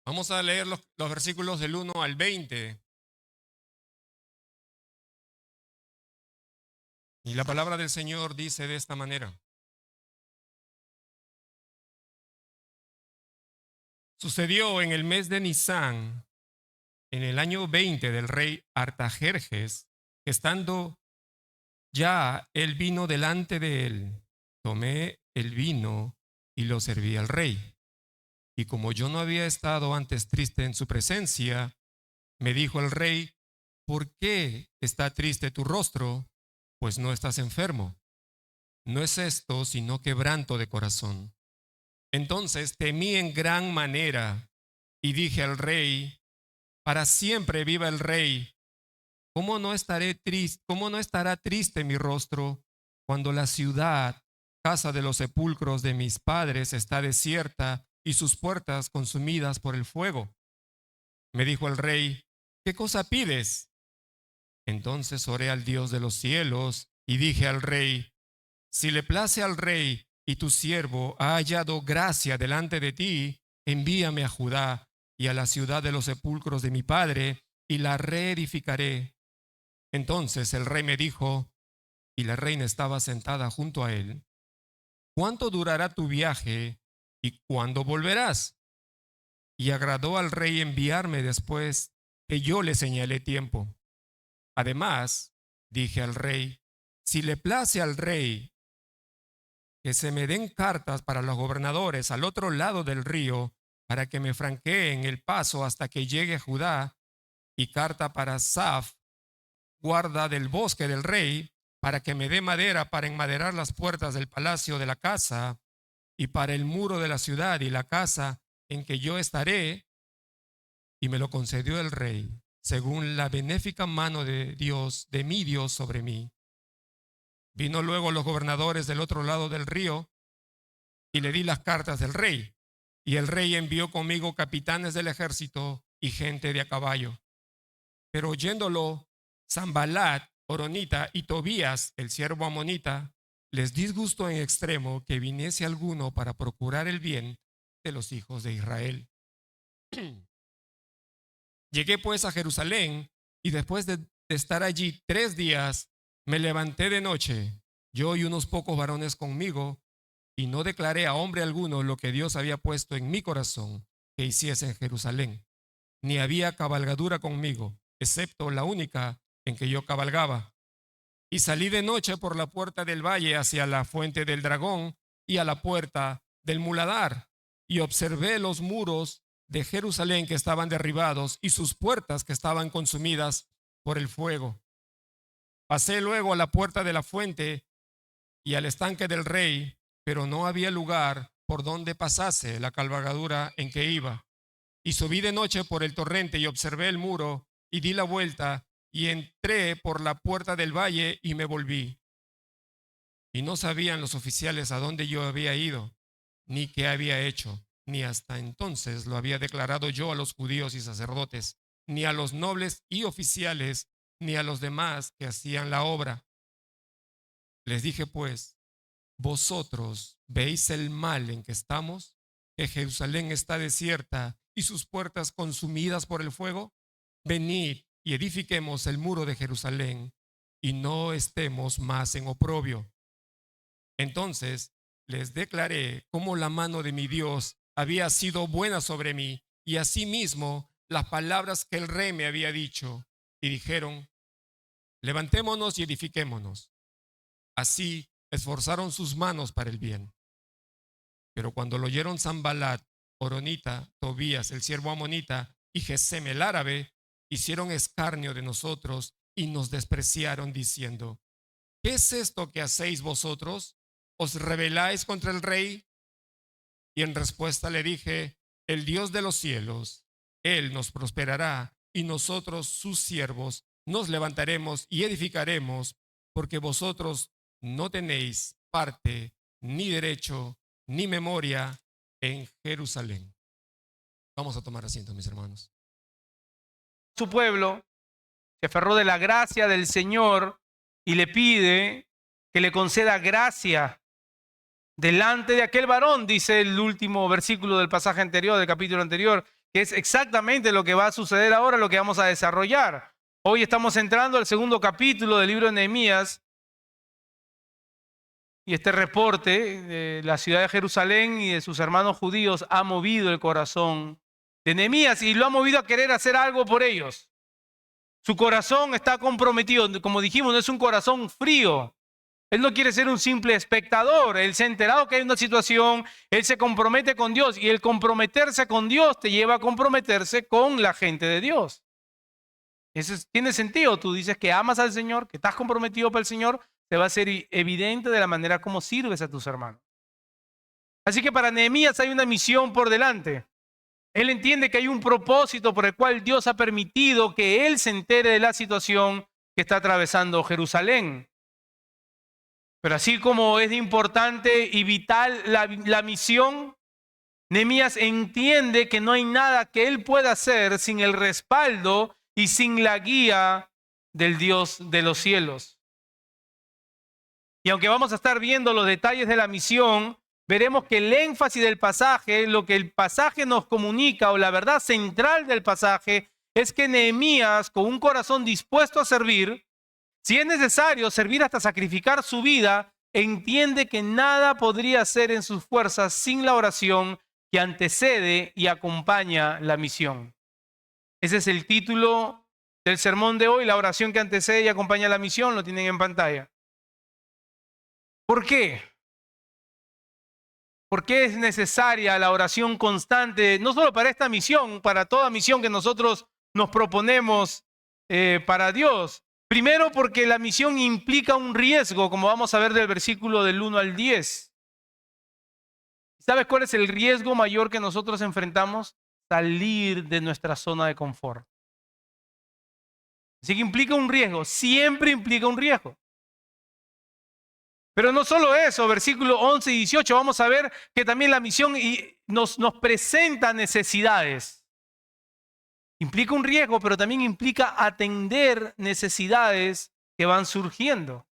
Vamos a leer los versículos del 1 al 20. Y la palabra del Señor dice de esta manera. Sucedió en el mes de Nisán, en el año 20 del rey Artajerjes, que estando ya el vino delante de él, tomé el vino y lo serví al rey. Y como yo no había estado antes triste en su presencia, me dijo el rey: ¿por qué está triste tu rostro? Pues no estás enfermo. No es esto sino quebranto de corazón. Entonces temí en gran manera y dije al rey: para siempre viva el rey. ¿Cómo no estaré triste, cómo no estará triste mi rostro cuando la ciudad, casa de los sepulcros de mis padres, está desierta y sus puertas consumidas por el fuego? Me dijo el rey: ¿qué cosa pides? Entonces oré al Dios de los cielos y dije al rey: si le place al rey y tu siervo ha hallado gracia delante de ti, envíame a Judá y a la ciudad de los sepulcros de mi padre, y la reedificaré. Entonces el rey me dijo, y la reina estaba sentada junto a él: ¿cuánto durará tu viaje y cuándo volverás? Y agradó al rey enviarme después que yo le señalé tiempo. Además, dije al rey: si le place al rey que se me den cartas para los gobernadores al otro lado del río, para que me franqueen el paso hasta que llegue a Judá, y carta para Saf, guarda del bosque del rey, para que me dé madera para enmaderar las puertas del palacio de la casa, y para el muro de la ciudad y la casa en que yo estaré. Y me lo concedió el rey, según la benéfica mano de Dios, de mi Dios, sobre mí. Vino luego los gobernadores del otro lado del río, y le di las cartas del rey. Y el rey envió conmigo capitanes del ejército y gente de a caballo. Pero oyéndolo, Sanballat, Horonita, y Tobías, el siervo amonita, les disgustó en extremo que viniese alguno para procurar el bien de los hijos de Israel. Llegué pues a Jerusalén, y después de estar allí 3 días, me levanté de noche, yo y unos pocos varones conmigo, y no declaré a hombre alguno lo que Dios había puesto en mi corazón que hiciese en Jerusalén. Ni había cabalgadura conmigo, excepto la única en que yo cabalgaba. Y salí de noche por la puerta del valle hacia la fuente del dragón y a la puerta del muladar, y observé los muros de Jerusalén que estaban derribados y sus puertas que estaban consumidas por el fuego. Pasé luego a la puerta de la fuente y al estanque del rey, pero no había lugar por donde pasase la cabalgadura en que iba. Y subí de noche por el torrente y observé el muro y di la vuelta y entré por la puerta del valle y me volví. Y no sabían los oficiales a dónde yo había ido, ni qué había hecho, ni hasta entonces lo había declarado yo a los judíos y sacerdotes, ni a los nobles y oficiales, ni a los demás que hacían la obra. Les dije pues: ¿vosotros veis el mal en que estamos, que Jerusalén está desierta y sus puertas consumidas por el fuego? Venid y edifiquemos el muro de Jerusalén, y no estemos más en oprobio. Entonces les declaré cómo la mano de mi Dios había sido buena sobre mí, y asimismo las palabras que el rey me había dicho. Y dijeron: levantémonos y edifiquémonos. Así esforzaron sus manos para el bien. Pero cuando lo oyeron Sanballat, Horonita, Tobías, el siervo amonita, y Gesem el árabe, hicieron escarnio de nosotros y nos despreciaron, diciendo: ¿qué es esto que hacéis vosotros? ¿Os rebeláis contra el rey? Y en respuesta le dije: el Dios de los cielos, Él nos prosperará, y nosotros, sus siervos, nos levantaremos y edificaremos, porque vosotros no tenéis parte, ni derecho, ni memoria en Jerusalén. Vamos a tomar asiento, mis hermanos. Su pueblo se aferró de la gracia del Señor y le pide que le conceda gracia delante de aquel varón, dice el último versículo del pasaje anterior, del capítulo anterior, que es exactamente lo que va a suceder ahora, lo que vamos a desarrollar. Hoy estamos entrando al segundo capítulo del libro de Nehemías. Y este reporte de la ciudad de Jerusalén y de sus hermanos judíos ha movido el corazón de Nehemías y lo ha movido a querer hacer algo por ellos. Su corazón está comprometido. Como dijimos, no es un corazón frío. Él no quiere ser un simple espectador. Él se ha enterado que hay una situación, él se compromete con Dios. Y el comprometerse con Dios te lleva a comprometerse con la gente de Dios. Eso tiene sentido. Tú dices que amas al Señor, que estás comprometido para el Señor, te va a ser evidente de la manera como sirves a tus hermanos. Así que para Nehemías hay una misión por delante. Él entiende que hay un propósito por el cual Dios ha permitido que él se entere de la situación que está atravesando Jerusalén. Pero así como es importante y vital la misión, Nehemías entiende que no hay nada que él pueda hacer sin el respaldo y sin la guía del Dios de los cielos. Y aunque vamos a estar viendo los detalles de la misión, veremos que el énfasis del pasaje, lo que el pasaje nos comunica o la verdad central del pasaje es que Nehemías, con un corazón dispuesto a servir, si es necesario servir hasta sacrificar su vida, entiende que nada podría hacer en sus fuerzas sin la oración que antecede y acompaña la misión. Ese es el título del sermón de hoy, la oración que antecede y acompaña la misión, lo tienen en pantalla. ¿Por qué? ¿Por qué es necesaria la oración constante, no solo para esta misión, para toda misión que nosotros nos proponemos para Dios? Primero, porque la misión implica un riesgo, como vamos a ver del versículo del 1 al 10. ¿Sabes cuál es el riesgo mayor que nosotros enfrentamos? Salir de nuestra zona de confort. Así que implica un riesgo, siempre implica un riesgo. Pero no solo eso, versículos 11 y 18, vamos a ver que también la misión nos presenta necesidades. Implica un riesgo, pero también implica atender necesidades que van surgiendo.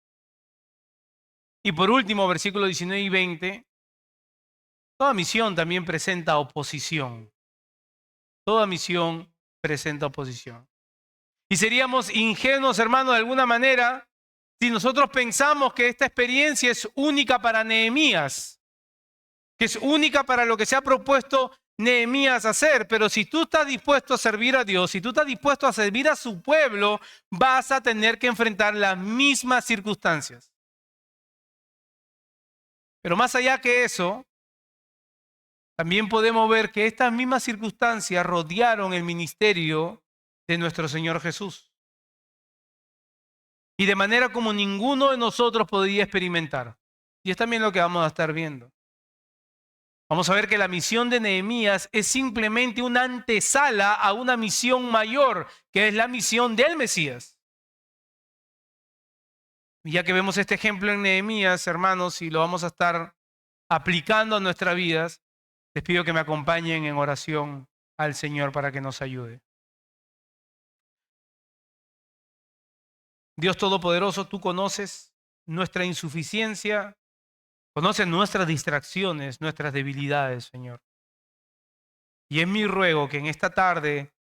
Y por último, versículos 19 y 20, toda misión también presenta oposición. Toda misión presenta oposición. Y seríamos ingenuos, hermanos, de alguna manera, si nosotros pensamos que esta experiencia es única para Nehemías, que es única para lo que se ha propuesto Nehemías hacer, pero si tú estás dispuesto a servir a Dios, si tú estás dispuesto a servir a su pueblo, vas a tener que enfrentar las mismas circunstancias. Pero más allá que eso, también podemos ver que estas mismas circunstancias rodearon el ministerio de nuestro Señor Jesús. Y de manera como ninguno de nosotros podría experimentar. Y es también lo que vamos a estar viendo. Vamos a ver que la misión de Nehemías es simplemente una antesala a una misión mayor, que es la misión del Mesías. Y ya que vemos este ejemplo en Nehemías, hermanos, y lo vamos a estar aplicando a nuestras vidas, les pido que me acompañen en oración al Señor para que nos ayude. Dios Todopoderoso, tú conoces nuestra insuficiencia, conoces nuestras distracciones, nuestras debilidades, Señor. Y es mi ruego que en esta tarde,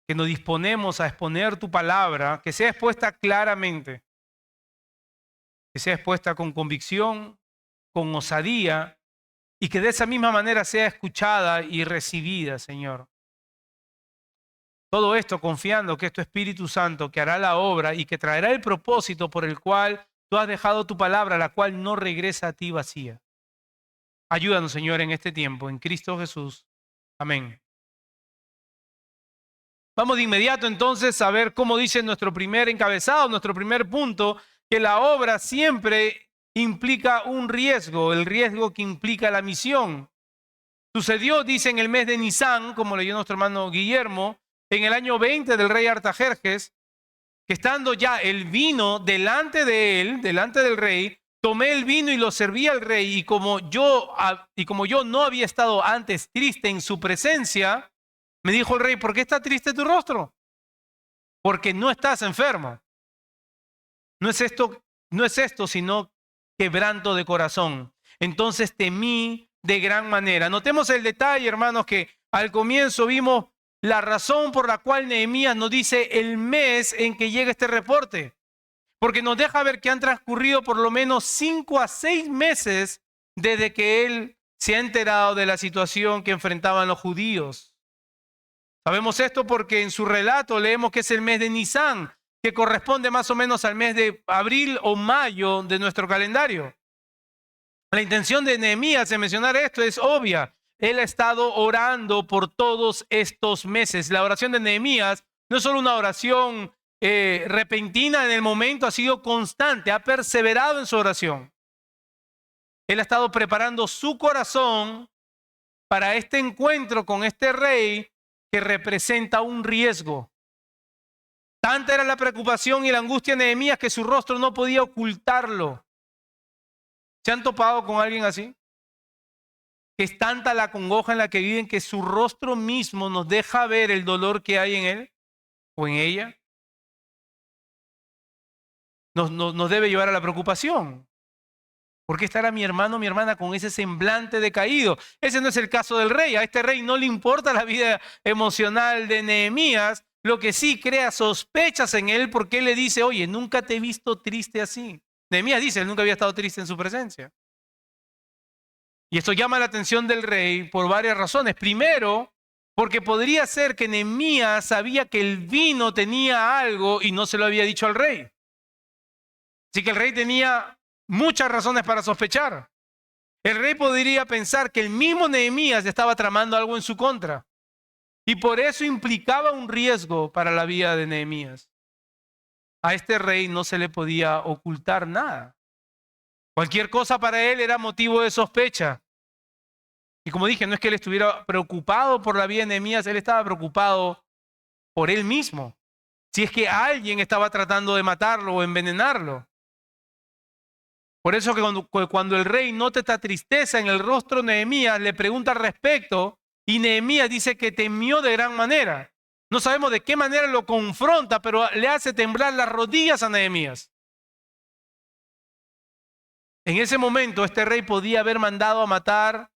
que nos disponemos a exponer tu palabra, que sea expuesta claramente, que sea expuesta con convicción, con osadía, y que de esa misma manera sea escuchada y recibida, Señor. Todo esto confiando que es tu Espíritu Santo que hará la obra y que traerá el propósito por el cual tú has dejado tu palabra, la cual no regresa a ti vacía. Ayúdanos, Señor, en este tiempo, en Cristo Jesús. Amén. Vamos de inmediato entonces a ver cómo dice nuestro primer encabezado, nuestro primer punto, que la obra siempre implica un riesgo, el riesgo que implica la misión. Sucedió, dice, en el mes de Nisán, como leyó nuestro hermano Guillermo, en el año 20 del rey Artajerjes, que estando ya el vino delante de él, delante del rey, tomé el vino y lo serví al rey, y como yo no había estado antes triste en su presencia, me dijo el rey, ¿por qué está triste tu rostro? Porque no estás enfermo. No es esto, sino quebranto de corazón. Entonces temí de gran manera. Notemos el detalle, hermanos, que al comienzo vimos la razón por la cual Nehemías nos dice el mes en que llega este reporte. Porque nos deja ver que han transcurrido por lo menos 5 a 6 meses desde que él se ha enterado de la situación que enfrentaban los judíos. Sabemos esto porque en su relato leemos que es el mes de Nisán, que corresponde más o menos al mes de abril o mayo de nuestro calendario. La intención de Nehemías en mencionar esto es obvia. Él ha estado orando por todos estos meses. La oración de Nehemías no es solo una oración repentina en el momento, ha sido constante, ha perseverado en su oración. Él ha estado preparando su corazón para este encuentro con este rey que representa un riesgo. Tanta era la preocupación y la angustia de Nehemías que su rostro no podía ocultarlo. ¿Se han topado con alguien así? Que es tanta la congoja en la que viven que su rostro mismo nos deja ver el dolor que hay en él o en ella. Nos debe llevar a la preocupación. ¿Por qué estará mi hermano o mi hermana con ese semblante decaído? Ese no es el caso del rey. A este rey no le importa la vida emocional de Nehemías. Lo que sí crea sospechas en él porque él le dice, oye, nunca te he visto triste así. Nehemías dice, él nunca había estado triste en su presencia. Y esto llama la atención del rey por varias razones. Primero, porque podría ser que Nehemías sabía que el vino tenía algo y no se lo había dicho al rey. Así que el rey tenía muchas razones para sospechar. El rey podría pensar que el mismo Nehemías estaba tramando algo en su contra. Y por eso implicaba un riesgo para la vida de Nehemías. A este rey no se le podía ocultar nada. Cualquier cosa para él era motivo de sospecha. Y como dije, no es que él estuviera preocupado por la vida de Nehemías, él estaba preocupado por él mismo. Si es que alguien estaba tratando de matarlo o envenenarlo. Por eso que cuando el rey nota esta tristeza en el rostro de Nehemías, le pregunta al respecto y Nehemías dice que temió de gran manera. No sabemos de qué manera lo confronta, pero le hace temblar las rodillas a Nehemías. En ese momento este rey podía haber mandado a matar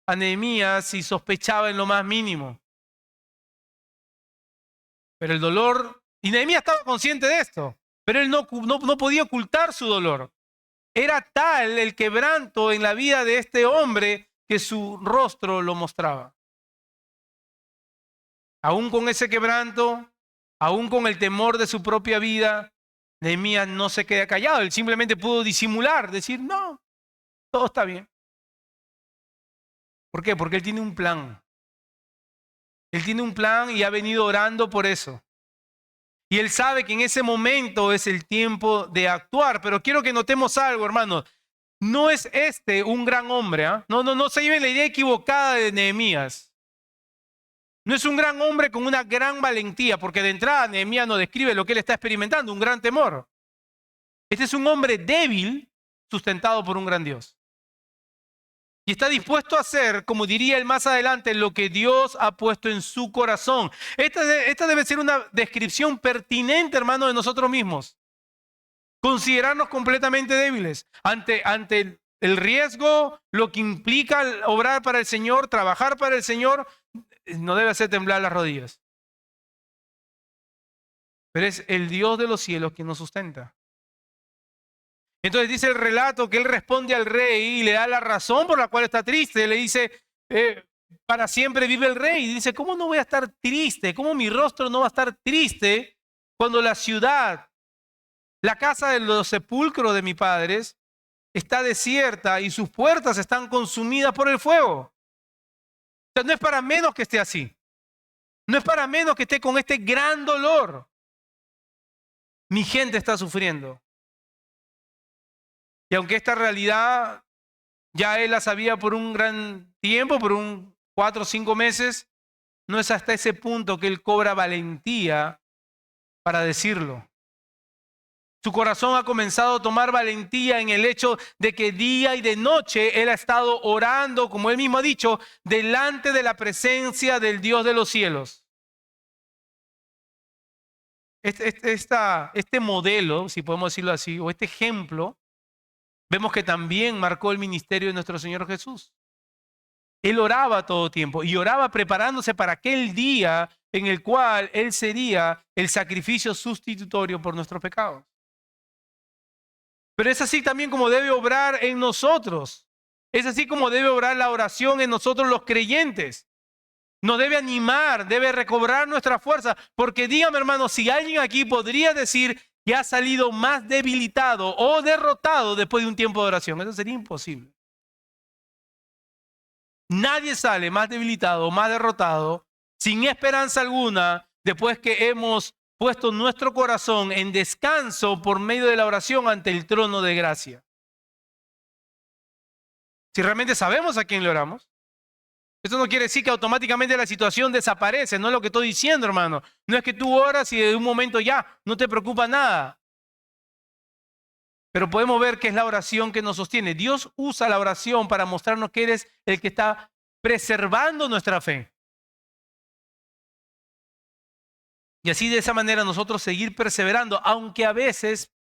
a Nehemías si sospechaba en lo más mínimo. Pero el dolor, y Nehemías estaba consciente de esto, pero él no podía ocultar su dolor. Era tal el quebranto en la vida de este hombre que su rostro lo mostraba. Aún con ese quebranto, aún con el temor de su propia vida, Nehemías no se queda callado. Él simplemente pudo disimular, decir, no, todo está bien. ¿Por qué? Porque él tiene un plan. Él tiene un plan y ha venido orando por eso. Y él sabe que en ese momento es el tiempo de actuar. Pero quiero que notemos algo, hermanos. No es este un gran hombre. No se lleven la idea equivocada de Nehemías. No es un gran hombre con una gran valentía, porque de entrada Nehemías no describe lo que él está experimentando, un gran temor. Este es un hombre débil, sustentado por un gran Dios. Y está dispuesto a hacer, como diría él más adelante, lo que Dios ha puesto en su corazón. Esta debe ser una descripción pertinente, hermano, de nosotros mismos. Considerarnos completamente débiles ante el riesgo, lo que implica obrar para el Señor, trabajar para el Señor, no debe hacer temblar las rodillas. Pero es el Dios de los cielos quien nos sustenta. Entonces dice el relato que él responde al rey y le da la razón por la cual está triste. Le dice, para siempre vive el rey. Y dice, ¿cómo no voy a estar triste? ¿Cómo mi rostro no va a estar triste cuando la ciudad, la casa de los sepulcros de mis padres, está desierta y sus puertas están consumidas por el fuego? O sea, no es para menos que esté así. No es para menos que esté con este gran dolor. Mi gente está sufriendo. Y aunque esta realidad ya él la sabía por un gran tiempo, por 4 o 5 meses, no es hasta ese punto que él cobra valentía para decirlo. Su corazón ha comenzado a tomar valentía en el hecho de que día y de noche él ha estado orando, como él mismo ha dicho, delante de la presencia del Dios de los cielos. Este modelo, si podemos decirlo así, o este ejemplo, vemos que también marcó el ministerio de nuestro Señor Jesús. Él oraba todo tiempo y oraba preparándose para aquel día en el cual Él sería el sacrificio sustitutorio por nuestros pecados. Pero es así también como debe obrar en nosotros. Es así como debe obrar la oración en nosotros los creyentes. Nos debe animar, debe recobrar nuestra fuerza. Porque dígame, hermano, si alguien aquí podría decir que ha salido más debilitado o derrotado después de un tiempo de oración, eso sería imposible. Nadie sale más debilitado o más derrotado, sin esperanza alguna, después que hemos puesto nuestro corazón en descanso por medio de la oración ante el trono de gracia. Si realmente sabemos a quién le oramos, eso no quiere decir que automáticamente la situación desaparece, no es lo que estoy diciendo, hermano. No es que tú oras y de un momento ya no te preocupa nada. Pero podemos ver que es la oración que nos sostiene. Dios usa la oración para mostrarnos que Él es el que está preservando nuestra fe. Y así de esa manera nosotros seguir perseverando, aunque a veces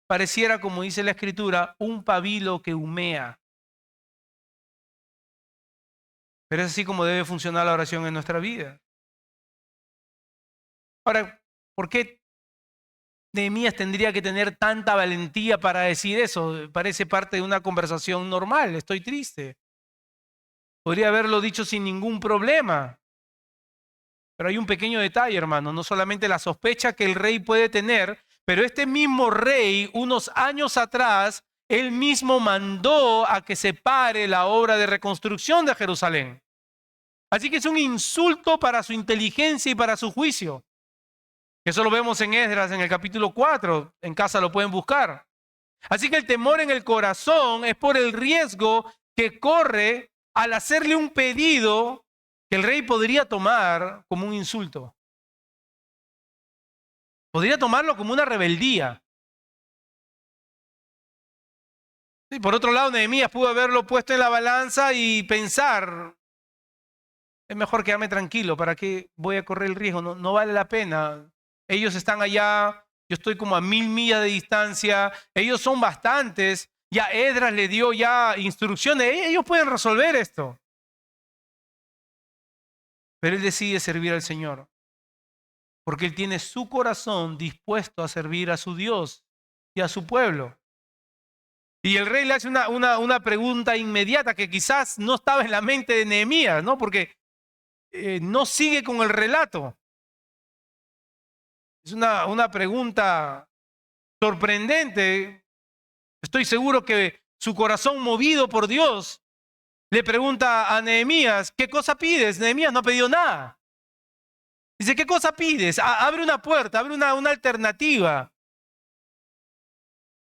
pareciera, como dice la Escritura, un pabilo que humea. Pero es así como debe funcionar la oración en nuestra vida. Ahora, ¿por qué Nehemías tendría que tener tanta valentía para decir eso? Parece parte de una conversación normal. Estoy triste. Podría haberlo dicho sin ningún problema. Pero hay un pequeño detalle, hermano. No solamente la sospecha que el rey puede tener, pero este mismo rey, unos años atrás, él mismo mandó a que se pare la obra de reconstrucción de Jerusalén. Así que es un insulto para su inteligencia y para su juicio. Eso lo vemos en Esdras en el capítulo 4. En casa lo pueden buscar. Así que el temor en el corazón es por el riesgo que corre al hacerle un pedido que el rey podría tomar como un insulto. Podría tomarlo como una rebeldía. Y por otro lado, Nehemías pudo haberlo puesto en la balanza y pensar, es mejor quedarme tranquilo, ¿para qué voy a correr el riesgo? No vale la pena. Ellos están allá, yo estoy como a 1000 millas de distancia, ellos son bastantes, ya Esdras le dio ya instrucciones, ellos pueden resolver esto. Pero él decide servir al Señor, porque él tiene su corazón dispuesto a servir a su Dios y a su pueblo. Y el rey le hace una pregunta inmediata que quizás no estaba en la mente de Nehemías, ¿no? Porque no sigue con el relato. Es una pregunta sorprendente. Estoy seguro que su corazón movido por Dios le pregunta a Nehemías, ¿qué cosa pides? Nehemías no ha pedido nada. Dice, ¿qué cosa pides? Abre una puerta, abre una alternativa.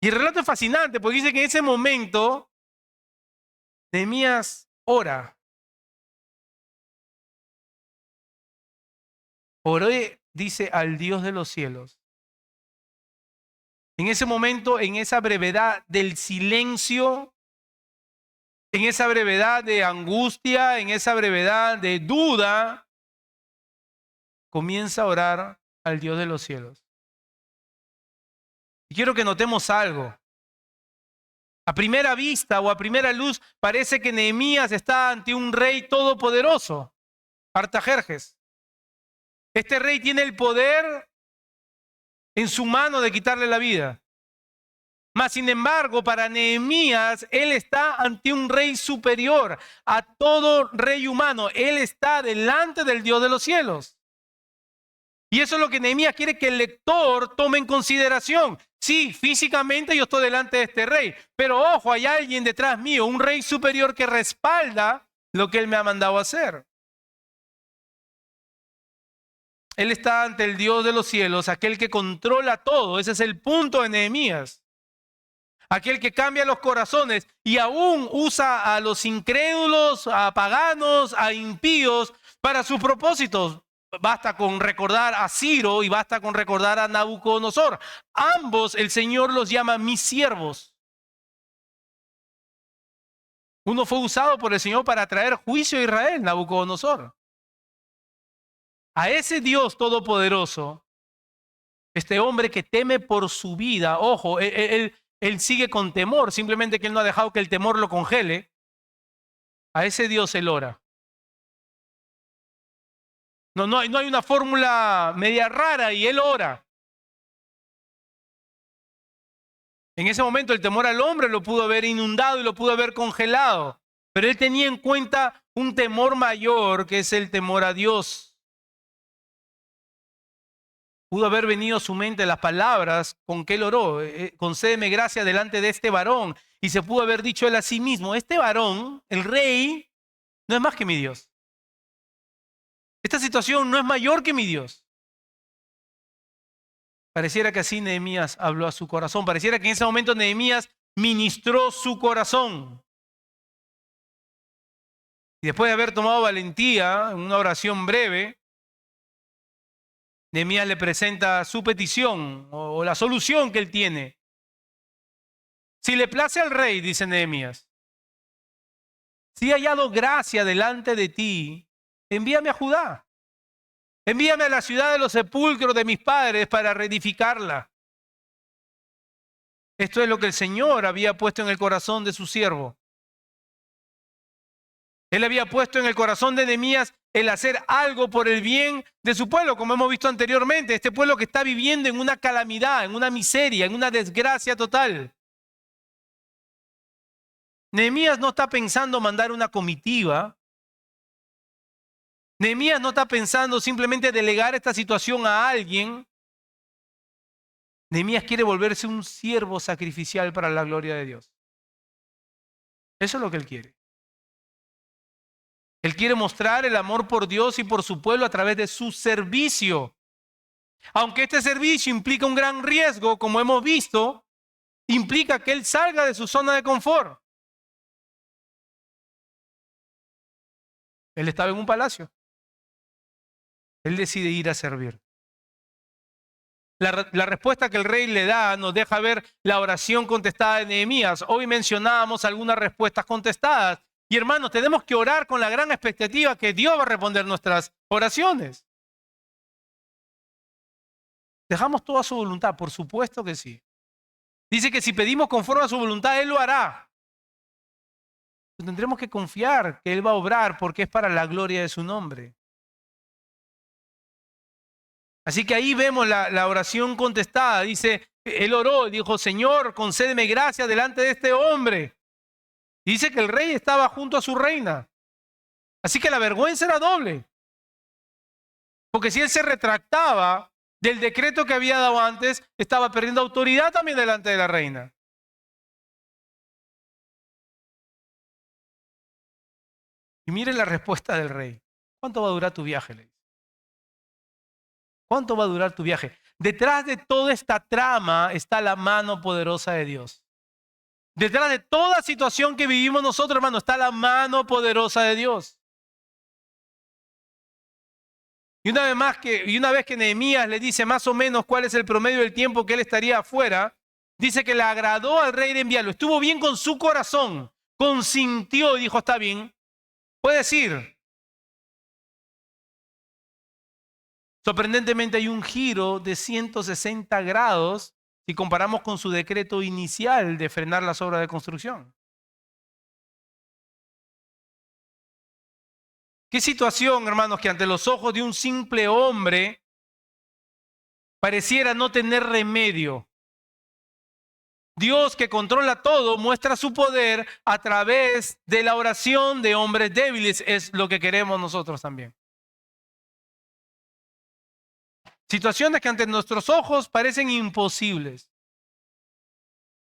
Y el relato es fascinante porque dice que en ese momento Nehemías ora. Oré, dice, al Dios de los cielos. En ese momento, en esa brevedad del silencio, en esa brevedad de angustia, en esa brevedad de duda, comienza a orar al Dios de los cielos. Y quiero que notemos algo. A primera vista o a primera luz parece que Nehemías está ante un rey todopoderoso, Artajerjes. Este rey tiene el poder en su mano de quitarle la vida. Mas, sin embargo, para Nehemías, él está ante un rey superior a todo rey humano. Él está delante del Dios de los cielos. Y eso es lo que Nehemías quiere que el lector tome en consideración. Sí, físicamente yo estoy delante de este rey, pero ojo, hay alguien detrás mío, un rey superior que respalda lo que él me ha mandado a hacer. Él está ante el Dios de los cielos, aquel que controla todo. Ese es el punto de Nehemías. Aquel que cambia los corazones y aún usa a los incrédulos, a paganos, a impíos para sus propósitos. Basta con recordar a Ciro y basta con recordar a Nabucodonosor. Ambos el Señor los llama mis siervos. Uno fue usado por el Señor para traer juicio a Israel, Nabucodonosor. A ese Dios todopoderoso, este hombre que teme por su vida, ojo, él sigue con temor, simplemente que él no ha dejado que el temor lo congele. A ese Dios él ora. No hay una fórmula media rara y él ora. En ese momento el temor al hombre lo pudo haber inundado y lo pudo haber congelado. Pero él tenía en cuenta un temor mayor, que es el temor a Dios. Pudo haber venido a su mente las palabras con que él oró. Concédeme gracia delante de este varón. Y se pudo haber dicho él a sí mismo, este varón, el rey, no es más que mi Dios. Esta situación no es mayor que mi Dios. Pareciera que así Nehemías habló a su corazón. Pareciera que en ese momento Nehemías ministró su corazón. Y después de haber tomado valentía en una oración breve, Nehemías le presenta su petición o la solución que él tiene. Si le place al rey, dice Nehemías, si he hallado gracia delante de ti, envíame a Judá. Envíame a la ciudad de los sepulcros de mis padres para reedificarla. Esto es lo que el Señor había puesto en el corazón de su siervo. Él había puesto en el corazón de Nehemías el hacer algo por el bien de su pueblo, como hemos visto anteriormente. Este pueblo que está viviendo en una calamidad, en una miseria, en una desgracia total. Nehemías no está pensando mandar una comitiva. Nehemías no está pensando simplemente delegar esta situación a alguien. Nehemías quiere volverse un siervo sacrificial para la gloria de Dios. Eso es lo que él quiere. Él quiere mostrar el amor por Dios y por su pueblo a través de su servicio. Aunque este servicio implica un gran riesgo, como hemos visto, implica que él salga de su zona de confort. Él estaba en un palacio. Él decide ir a servir. La respuesta que el rey le da nos deja ver la oración contestada de Nehemías. Hoy mencionábamos algunas respuestas contestadas. Y hermanos, tenemos que orar con la gran expectativa que Dios va a responder nuestras oraciones. ¿Dejamos todo a su voluntad? Por supuesto que sí. Dice que si pedimos conforme a su voluntad, Él lo hará. Pero tendremos que confiar que Él va a obrar porque es para la gloria de su nombre. Así que ahí vemos la oración contestada. Dice, él oró y dijo, Señor, concédeme gracia delante de este hombre. Y dice que el rey estaba junto a su reina. Así que la vergüenza era doble. Porque si él se retractaba del decreto que había dado antes, estaba perdiendo autoridad también delante de la reina. Y miren la respuesta del rey. ¿Cuánto va a durar tu viaje? Le dice. ¿Cuánto va a durar tu viaje? Detrás de toda esta trama está la mano poderosa de Dios. Detrás de toda situación que vivimos nosotros, hermano, está la mano poderosa de Dios. Y una vez que Nehemías le dice más o menos cuál es el promedio del tiempo que él estaría afuera, dice que le agradó al rey de enviarlo. Estuvo bien con su corazón, consintió y dijo, está bien, puedes ir. Sorprendentemente hay un giro de 160 grados si comparamos con su decreto inicial de frenar las obras de construcción. ¿Qué situación, hermanos, que ante los ojos de un simple hombre pareciera no tener remedio? Dios, que controla todo, muestra su poder a través de la oración de hombres débiles. Es lo que queremos nosotros también. Situaciones que ante nuestros ojos parecen imposibles.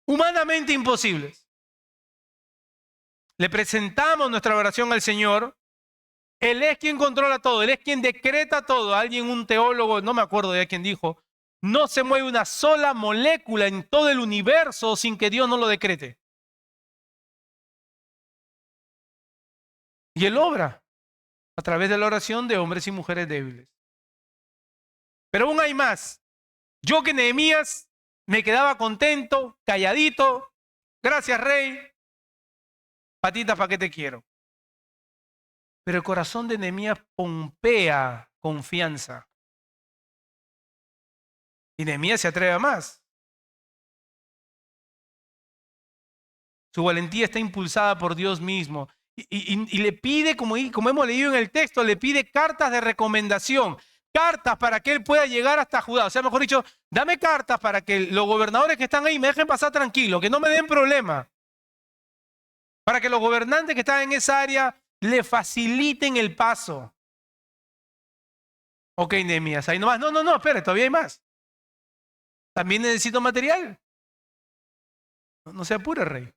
Humanamente imposibles. Le presentamos nuestra oración al Señor. Él es quien controla todo. Él es quien decreta todo. Alguien, un teólogo, no me acuerdo de quién dijo, no se mueve una sola molécula en todo el universo sin que Dios no lo decrete. Y Él obra a través de la oración de hombres y mujeres débiles. Pero aún hay más. Yo que Nehemías me quedaba contento, calladito. Gracias, rey. Patita, ¿para qué te quiero? Pero el corazón de Nehemías pompea confianza. Y Nehemías se atreve a más. Su valentía está impulsada por Dios mismo. y le pide, como hemos leído en el texto, le pide cartas de recomendación, cartas para que él pueda llegar hasta Judá. O sea, mejor dicho, dame cartas para que los gobernadores que están ahí me dejen pasar tranquilo, que no me den problema. Para que los gobernantes que están en esa área le faciliten el paso. Ok, Nehemías, ahí nomás. No, espere, todavía hay más. También necesito material. No se apure, rey.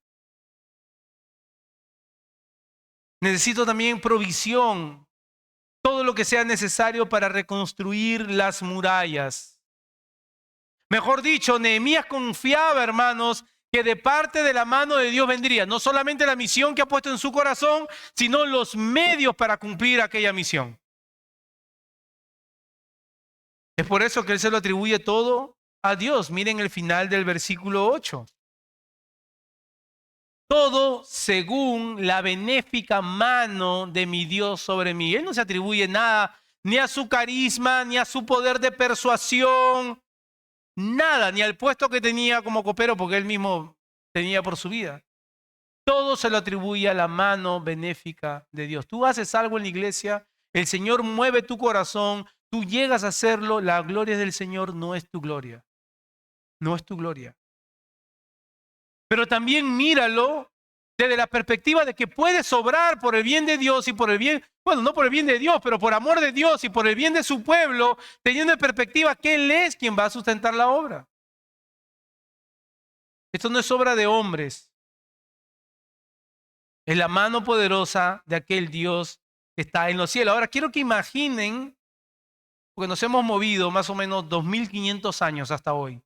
Necesito también provisión, todo lo que sea necesario para reconstruir las murallas. Mejor dicho, Nehemías confiaba, hermanos, que de parte de la mano de Dios vendría no solamente la misión que ha puesto en su corazón, sino los medios para cumplir aquella misión. Es por eso que él se lo atribuye todo a Dios. Miren el final del versículo 8. Todo según la benéfica mano de mi Dios sobre mí. Él no se atribuye nada, ni a su carisma, ni a su poder de persuasión, nada, ni al puesto que tenía como copero, porque él mismo tenía por su vida. Todo se lo atribuye a la mano benéfica de Dios. Tú haces algo en la iglesia, el Señor mueve tu corazón, tú llegas a hacerlo, la gloria del Señor no es tu gloria. No es tu gloria. Pero también míralo desde la perspectiva de que puedes obrar por el bien de Dios y por el bien, bueno, no por el bien de Dios, pero por amor de Dios y por el bien de su pueblo, teniendo en perspectiva que Él es quien va a sustentar la obra. Esto no es obra de hombres. Es la mano poderosa de aquel Dios que está en los cielos. Ahora, quiero que imaginen, porque nos hemos movido más o menos 2500 años hasta hoy.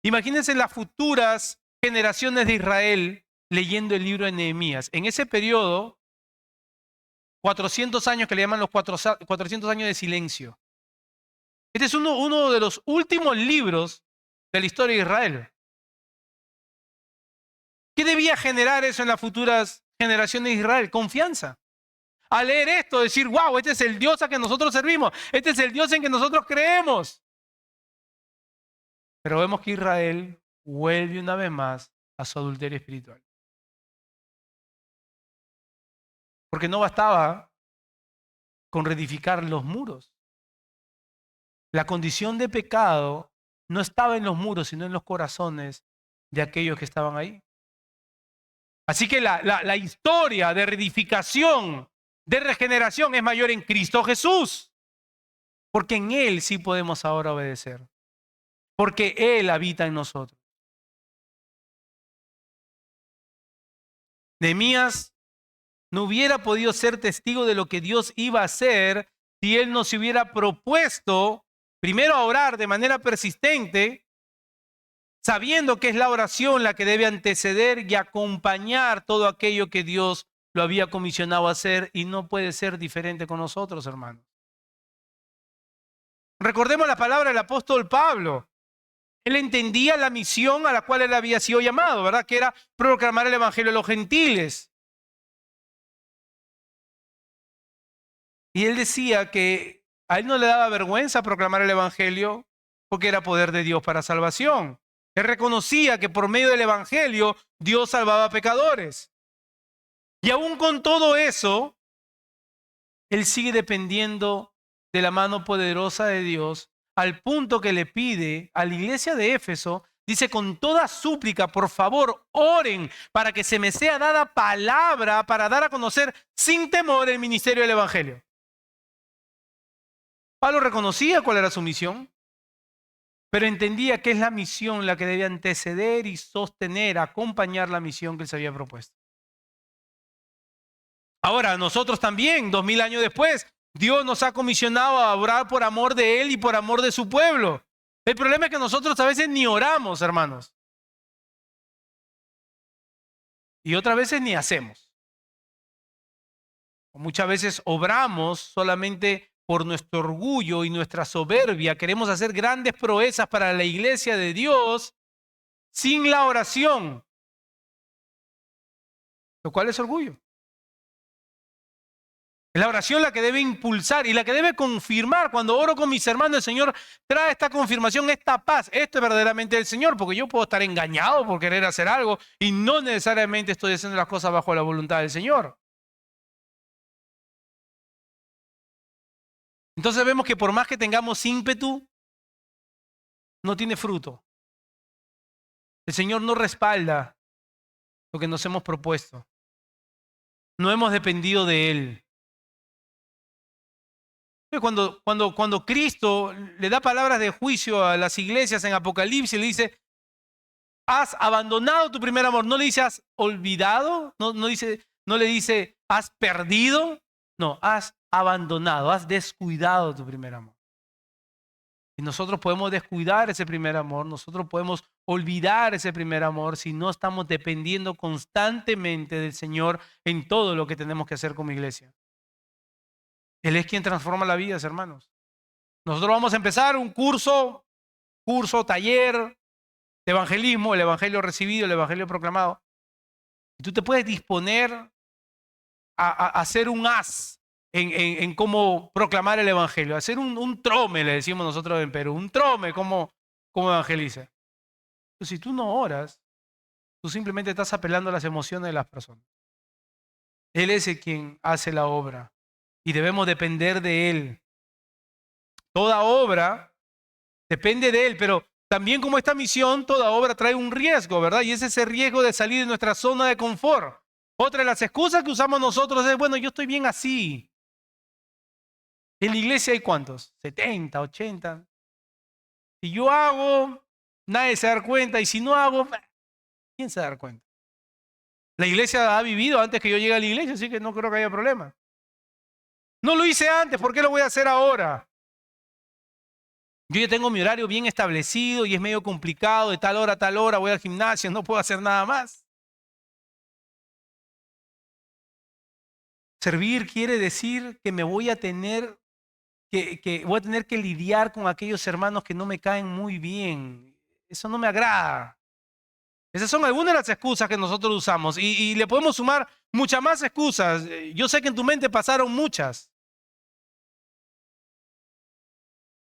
Imagínense las futuras generaciones de Israel leyendo el libro de Nehemías. En ese periodo, 400 años que le llaman los 400 años de silencio. Este es uno de los últimos libros de la historia de Israel. ¿Qué debía generar eso en las futuras generaciones de Israel? Confianza. Al leer esto, decir, wow, este es el Dios a que nosotros servimos. Este es el Dios en que nosotros creemos. Pero vemos que Israel vuelve una vez más a su adulterio espiritual. Porque no bastaba con reedificar los muros. La condición de pecado no estaba en los muros, sino en los corazones de aquellos que estaban ahí. Así que la historia de reedificación, de regeneración es mayor en Cristo Jesús. Porque en Él sí podemos ahora obedecer. Porque Él habita en nosotros. Nehemías no hubiera podido ser testigo de lo que Dios iba a hacer si Él no se hubiera propuesto primero a orar de manera persistente, sabiendo que es la oración la que debe anteceder y acompañar todo aquello que Dios lo había comisionado a hacer, y no puede ser diferente con nosotros, hermanos. Recordemos la palabra del apóstol Pablo. Él entendía la misión a la cual él había sido llamado, ¿verdad? Que era proclamar el evangelio a los gentiles. Y él decía que a él no le daba vergüenza proclamar el evangelio porque era poder de Dios para salvación. Él reconocía que por medio del evangelio Dios salvaba a pecadores. Y aún con todo eso, él sigue dependiendo de la mano poderosa de Dios, al punto que le pide a la iglesia de Éfeso, dice, con toda súplica, por favor, oren para que se me sea dada palabra para dar a conocer sin temor el ministerio del evangelio. Pablo reconocía cuál era su misión, pero entendía que es la misión la que debía anteceder y sostener, acompañar la misión que él se había propuesto. Ahora, nosotros también, 2000 años después, Dios nos ha comisionado a orar por amor de Él y por amor de su pueblo. El problema es que nosotros a veces ni oramos, hermanos. Y otras veces ni hacemos. Muchas veces obramos solamente por nuestro orgullo y nuestra soberbia. Queremos hacer grandes proezas para la iglesia de Dios sin la oración, lo cual es orgullo. Es la oración la que debe impulsar y la que debe confirmar. Cuando oro con mis hermanos, el Señor trae esta confirmación, esta paz. Esto es verdaderamente el Señor, porque yo puedo estar engañado por querer hacer algo y no necesariamente estoy haciendo las cosas bajo la voluntad del Señor. Entonces vemos que por más que tengamos ímpetu, no tiene fruto. El Señor no respalda lo que nos hemos propuesto. No hemos dependido de Él. Cuando Cristo le da palabras de juicio a las iglesias en Apocalipsis, le dice, has abandonado tu primer amor. No le dice, has olvidado, no le dice, has perdido. No, has abandonado, has descuidado tu primer amor. Y nosotros podemos descuidar ese primer amor, nosotros podemos olvidar ese primer amor si no estamos dependiendo constantemente del Señor en todo lo que tenemos que hacer como iglesia. Él es quien transforma la vida, hermanos. Nosotros vamos a empezar un curso, taller de evangelismo, el evangelio recibido, el evangelio proclamado. Y tú te puedes disponer a ser un as en cómo proclamar el evangelio, hacer un trome, le decimos nosotros en Perú, un trome como evangeliza. Pero si tú no oras, tú simplemente estás apelando a las emociones de las personas. Él es el quien hace la obra y debemos depender de Él. Toda obra depende de Él, pero también como esta misión, toda obra trae un riesgo, ¿verdad? Y es ese riesgo de salir de nuestra zona de confort. Otra de las excusas que usamos nosotros es, bueno, yo estoy bien así. En la iglesia hay ¿cuántos? 70, 80. Si yo hago, nadie se da cuenta. Y si no hago, ¿quién se da cuenta? La iglesia ha vivido antes que yo llegue a la iglesia, así que no creo que haya problema. No lo hice antes, ¿por qué lo voy a hacer ahora? Yo ya tengo mi horario bien establecido y es medio complicado. De tal hora a tal hora voy al gimnasio, no puedo hacer nada más. Servir quiere decir que me voy a tener voy a tener que lidiar con aquellos hermanos que no me caen muy bien. Eso no me agrada. Esas son algunas de las excusas que nosotros usamos y le podemos sumar muchas más excusas. Yo sé que en tu mente pasaron muchas.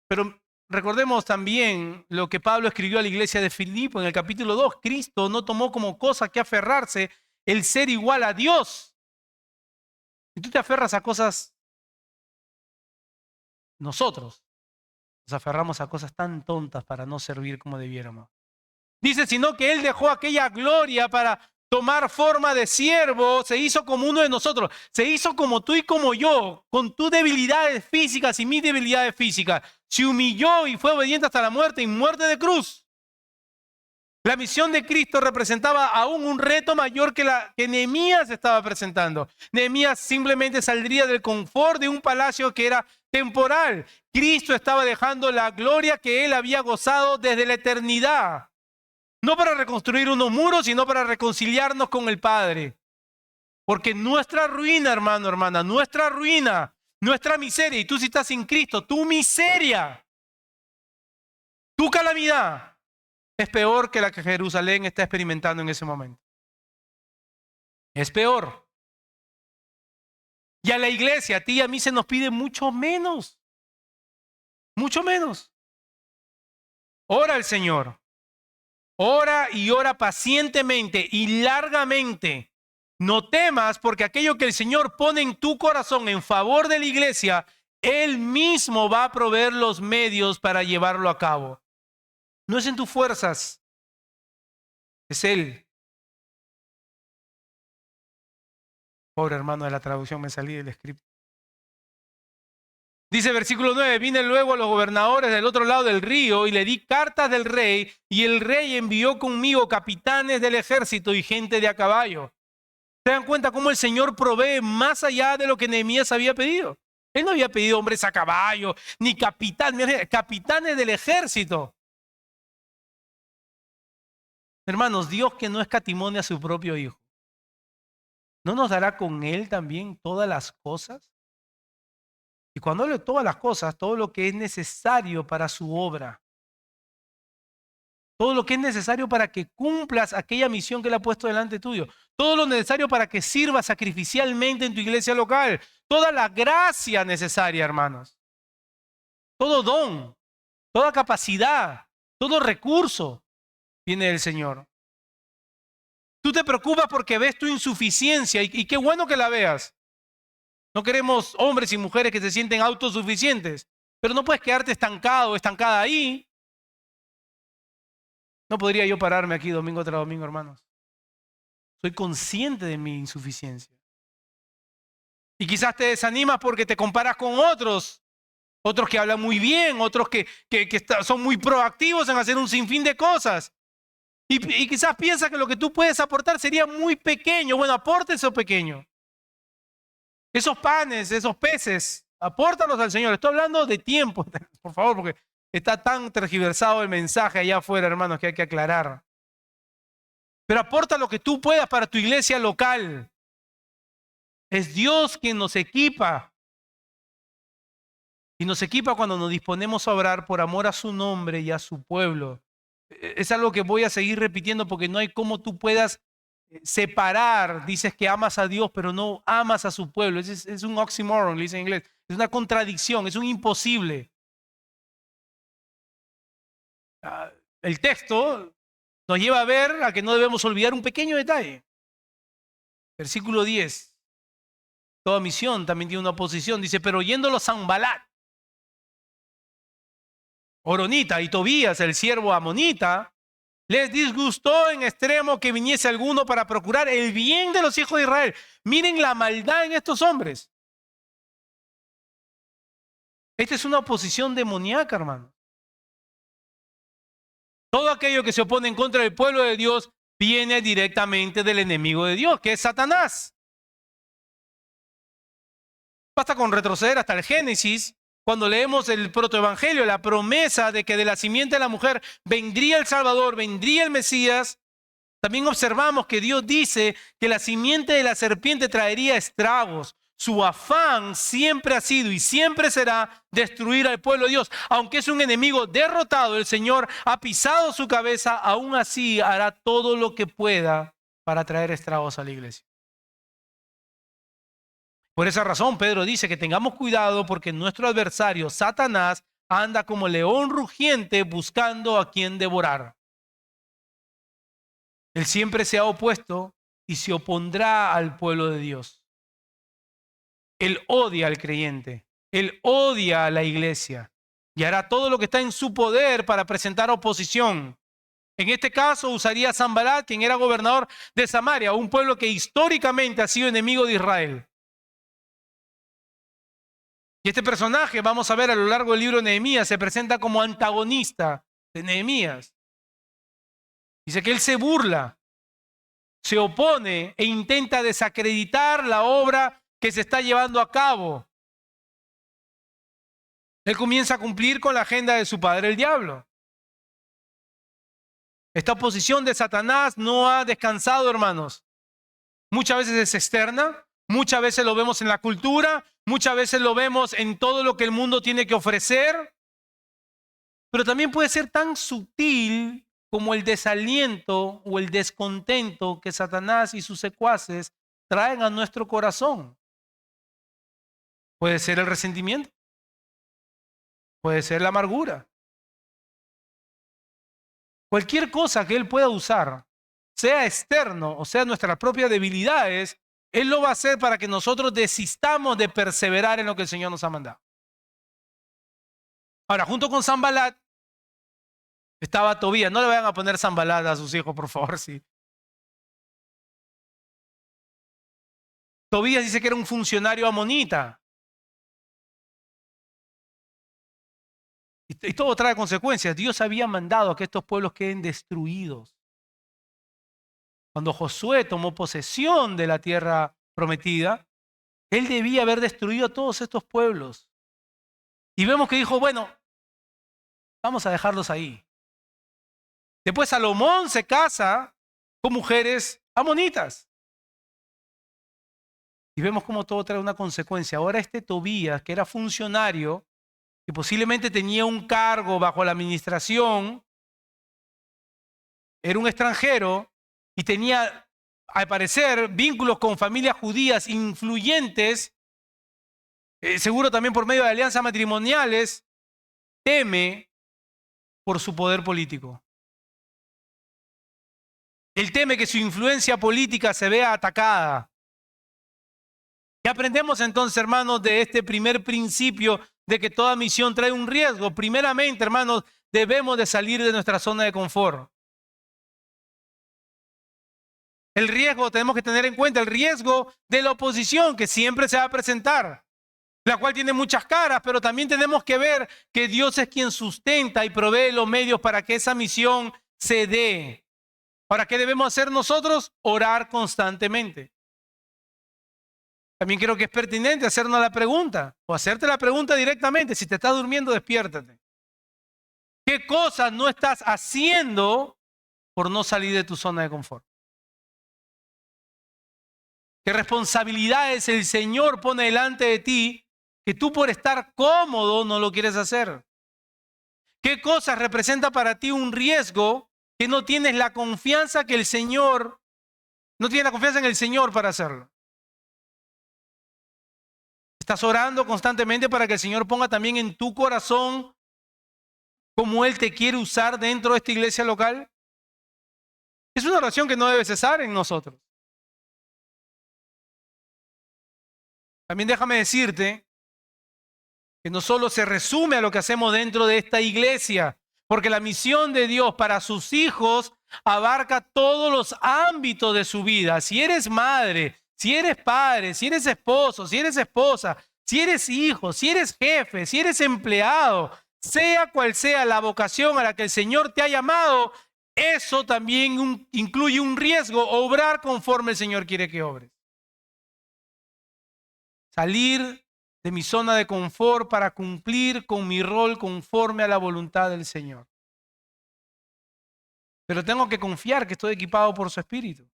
Pero recordemos también lo que Pablo escribió a la iglesia de Filipo en el capítulo 2. Cristo no tomó como cosa que aferrarse el ser igual a Dios. Si tú te aferras a cosas, nosotros nos aferramos a cosas tan tontas para no servir como debiéramos. Dice, sino que Él dejó aquella gloria para tomar forma de siervo, se hizo como uno de nosotros, se hizo como tú y como yo, con tus debilidades físicas y mis debilidades físicas. Se humilló y fue obediente hasta la muerte y muerte de cruz. La misión de Cristo representaba aún un reto mayor que Nehemías estaba presentando. Nehemías simplemente saldría del confort de un palacio que era temporal. Cristo estaba dejando la gloria que él había gozado desde la eternidad. No para reconstruir unos muros, sino para reconciliarnos con el Padre. Porque nuestra ruina, hermano, hermana, nuestra ruina, nuestra miseria, y tú si estás sin Cristo, tu miseria, tu calamidad, es peor que la que Jerusalén está experimentando en ese momento. Es peor. Y a la iglesia, a ti y a mí se nos pide mucho menos. Mucho menos. Ora al Señor. Ora y ora pacientemente y largamente. No temas porque aquello que el Señor pone en tu corazón en favor de la iglesia, Él mismo va a proveer los medios para llevarlo a cabo. No es en tus fuerzas, es Él. Pobre hermano de la traducción, me salí del script. Dice versículo 9, vine luego a los gobernadores del otro lado del río y le di cartas del rey y el rey envió conmigo capitanes del ejército y gente de a caballo. ¿Se dan cuenta cómo el Señor provee más allá de lo que Nehemías había pedido? Él no había pedido hombres a caballo, ni capitanes del ejército. Hermanos, Dios que no escatimó a su propio Hijo, ¿no nos dará con Él también todas las cosas? Y cuando hablo de todas las cosas, todo lo que es necesario para su obra, todo lo que es necesario para que cumplas aquella misión que Él ha puesto delante tuyo, todo lo necesario para que sirvas sacrificialmente en tu iglesia local, toda la gracia necesaria, hermanos, todo don, toda capacidad, todo recurso viene del Señor. Tú te preocupas porque ves tu insuficiencia y qué bueno que la veas. No queremos hombres y mujeres que se sienten autosuficientes. Pero no puedes quedarte estancado o estancada ahí. No podría yo pararme aquí domingo tras domingo, hermanos. Soy consciente de mi insuficiencia. Y quizás te desanimas porque te comparas con otros que hablan muy bien, otros que son muy proactivos en hacer un sinfín de cosas. Y quizás piensas que lo que tú puedes aportar sería muy pequeño. Bueno, aporte eso pequeño. Esos panes, esos peces, apórtalos al Señor. Estoy hablando de tiempo, por favor, porque está tan tergiversado el mensaje allá afuera, hermanos, que hay que aclarar. Pero aporta lo que tú puedas para tu iglesia local. Es Dios quien nos equipa. Y nos equipa cuando nos disponemos a orar por amor a su nombre y a su pueblo. Es algo que voy a seguir repitiendo porque no hay cómo tú puedas separar. Dices que amas a Dios, pero no amas a su pueblo. Es un oxymoron, le dicen en inglés. Es una contradicción, es un imposible. El texto nos lleva a ver a que no debemos olvidar un pequeño detalle. Versículo 10. Toda misión también tiene una oposición. Dice, pero oyéndolo Sanbalat, Horonita y Tobías, el siervo amonita, les disgustó en extremo que viniese alguno para procurar el bien de los hijos de Israel. Miren la maldad en estos hombres. Esta es una oposición demoníaca, hermano. Todo aquello que se opone en contra del pueblo de Dios viene directamente del enemigo de Dios, que es Satanás. Basta con retroceder hasta el Génesis, cuando leemos el protoevangelio, la promesa de que de la simiente de la mujer vendría el Salvador, vendría el Mesías. También observamos que Dios dice que la simiente de la serpiente traería estragos. Su afán siempre ha sido y siempre será destruir al pueblo de Dios. Aunque es un enemigo derrotado, el Señor ha pisado su cabeza, aún así hará todo lo que pueda para traer estragos a la iglesia. Por esa razón, Pedro dice que tengamos cuidado porque nuestro adversario, Satanás, anda como león rugiente buscando a quien devorar. Él siempre se ha opuesto y se opondrá al pueblo de Dios. Él odia al creyente, él odia a la iglesia y hará todo lo que está en su poder para presentar oposición. En este caso usaría a Sanbalat, quien era gobernador de Samaria, un pueblo que históricamente ha sido enemigo de Israel. Y este personaje, vamos a ver a lo largo del libro de Nehemías, se presenta como antagonista de Nehemías. Dice que él se burla, se opone e intenta desacreditar la obra que se está llevando a cabo. Él comienza a cumplir con la agenda de su padre, el diablo. Esta oposición de Satanás no ha descansado, hermanos. Muchas veces es externa, muchas veces lo vemos en la cultura, muchas veces lo vemos en todo lo que el mundo tiene que ofrecer, pero también puede ser tan sutil como el desaliento o el descontento que Satanás y sus secuaces traen a nuestro corazón. Puede ser el resentimiento, puede ser la amargura. Cualquier cosa que él pueda usar, sea externo o sea nuestras propias debilidades, él lo va a hacer para que nosotros desistamos de perseverar en lo que el Señor nos ha mandado. Ahora, junto con Sanbalat, estaba Tobías. No le vayan a poner Sanbalat a sus hijos, por favor, sí. Tobías dice que era un funcionario amonita. Y todo trae consecuencias. Dios había mandado a que estos pueblos queden destruidos. Cuando Josué tomó posesión de la tierra prometida, él debía haber destruido a todos estos pueblos. Y vemos que dijo, bueno, vamos a dejarlos ahí. Después Salomón se casa con mujeres amonitas. Y vemos cómo todo trae una consecuencia. Ahora este Tobías, que era funcionario, que posiblemente tenía un cargo bajo la administración, era un extranjero y tenía, al parecer, vínculos con familias judías influyentes, seguro también por medio de alianzas matrimoniales, teme por su poder político. Él teme que su influencia política se vea atacada. ¿Qué aprendemos entonces, hermanos, de este primer principio de que toda misión trae un riesgo? Primeramente, hermanos, debemos de salir de nuestra zona de confort. El riesgo, tenemos que tener en cuenta el riesgo de la oposición que siempre se va a presentar, la cual tiene muchas caras, pero también tenemos que ver que Dios es quien sustenta y provee los medios para que esa misión se dé. Ahora, ¿qué debemos hacer nosotros? Orar constantemente. También creo que es pertinente hacernos la pregunta, o hacerte la pregunta directamente. Si te estás durmiendo, despiértate. ¿Qué cosas no estás haciendo por no salir de tu zona de confort? ¿Qué responsabilidades el Señor pone delante de ti que tú por estar cómodo no lo quieres hacer? ¿Qué cosas representa para ti un riesgo que no tienes la confianza que el Señor, no tienes la confianza en el Señor para hacerlo? ¿Estás orando constantemente para que el Señor ponga también en tu corazón cómo Él te quiere usar dentro de esta iglesia local? Es una oración que no debe cesar en nosotros. También déjame decirte que no solo se resume a lo que hacemos dentro de esta iglesia, porque la misión de Dios para sus hijos abarca todos los ámbitos de su vida. Si eres madre, si eres padre, si eres esposo, si eres esposa, si eres hijo, si eres jefe, si eres empleado, sea cual sea la vocación a la que el Señor te ha llamado, eso también incluye un riesgo, obrar conforme el Señor quiere que obres. Salir de mi zona de confort para cumplir con mi rol conforme a la voluntad del Señor. Pero tengo que confiar que estoy equipado por su Espíritu.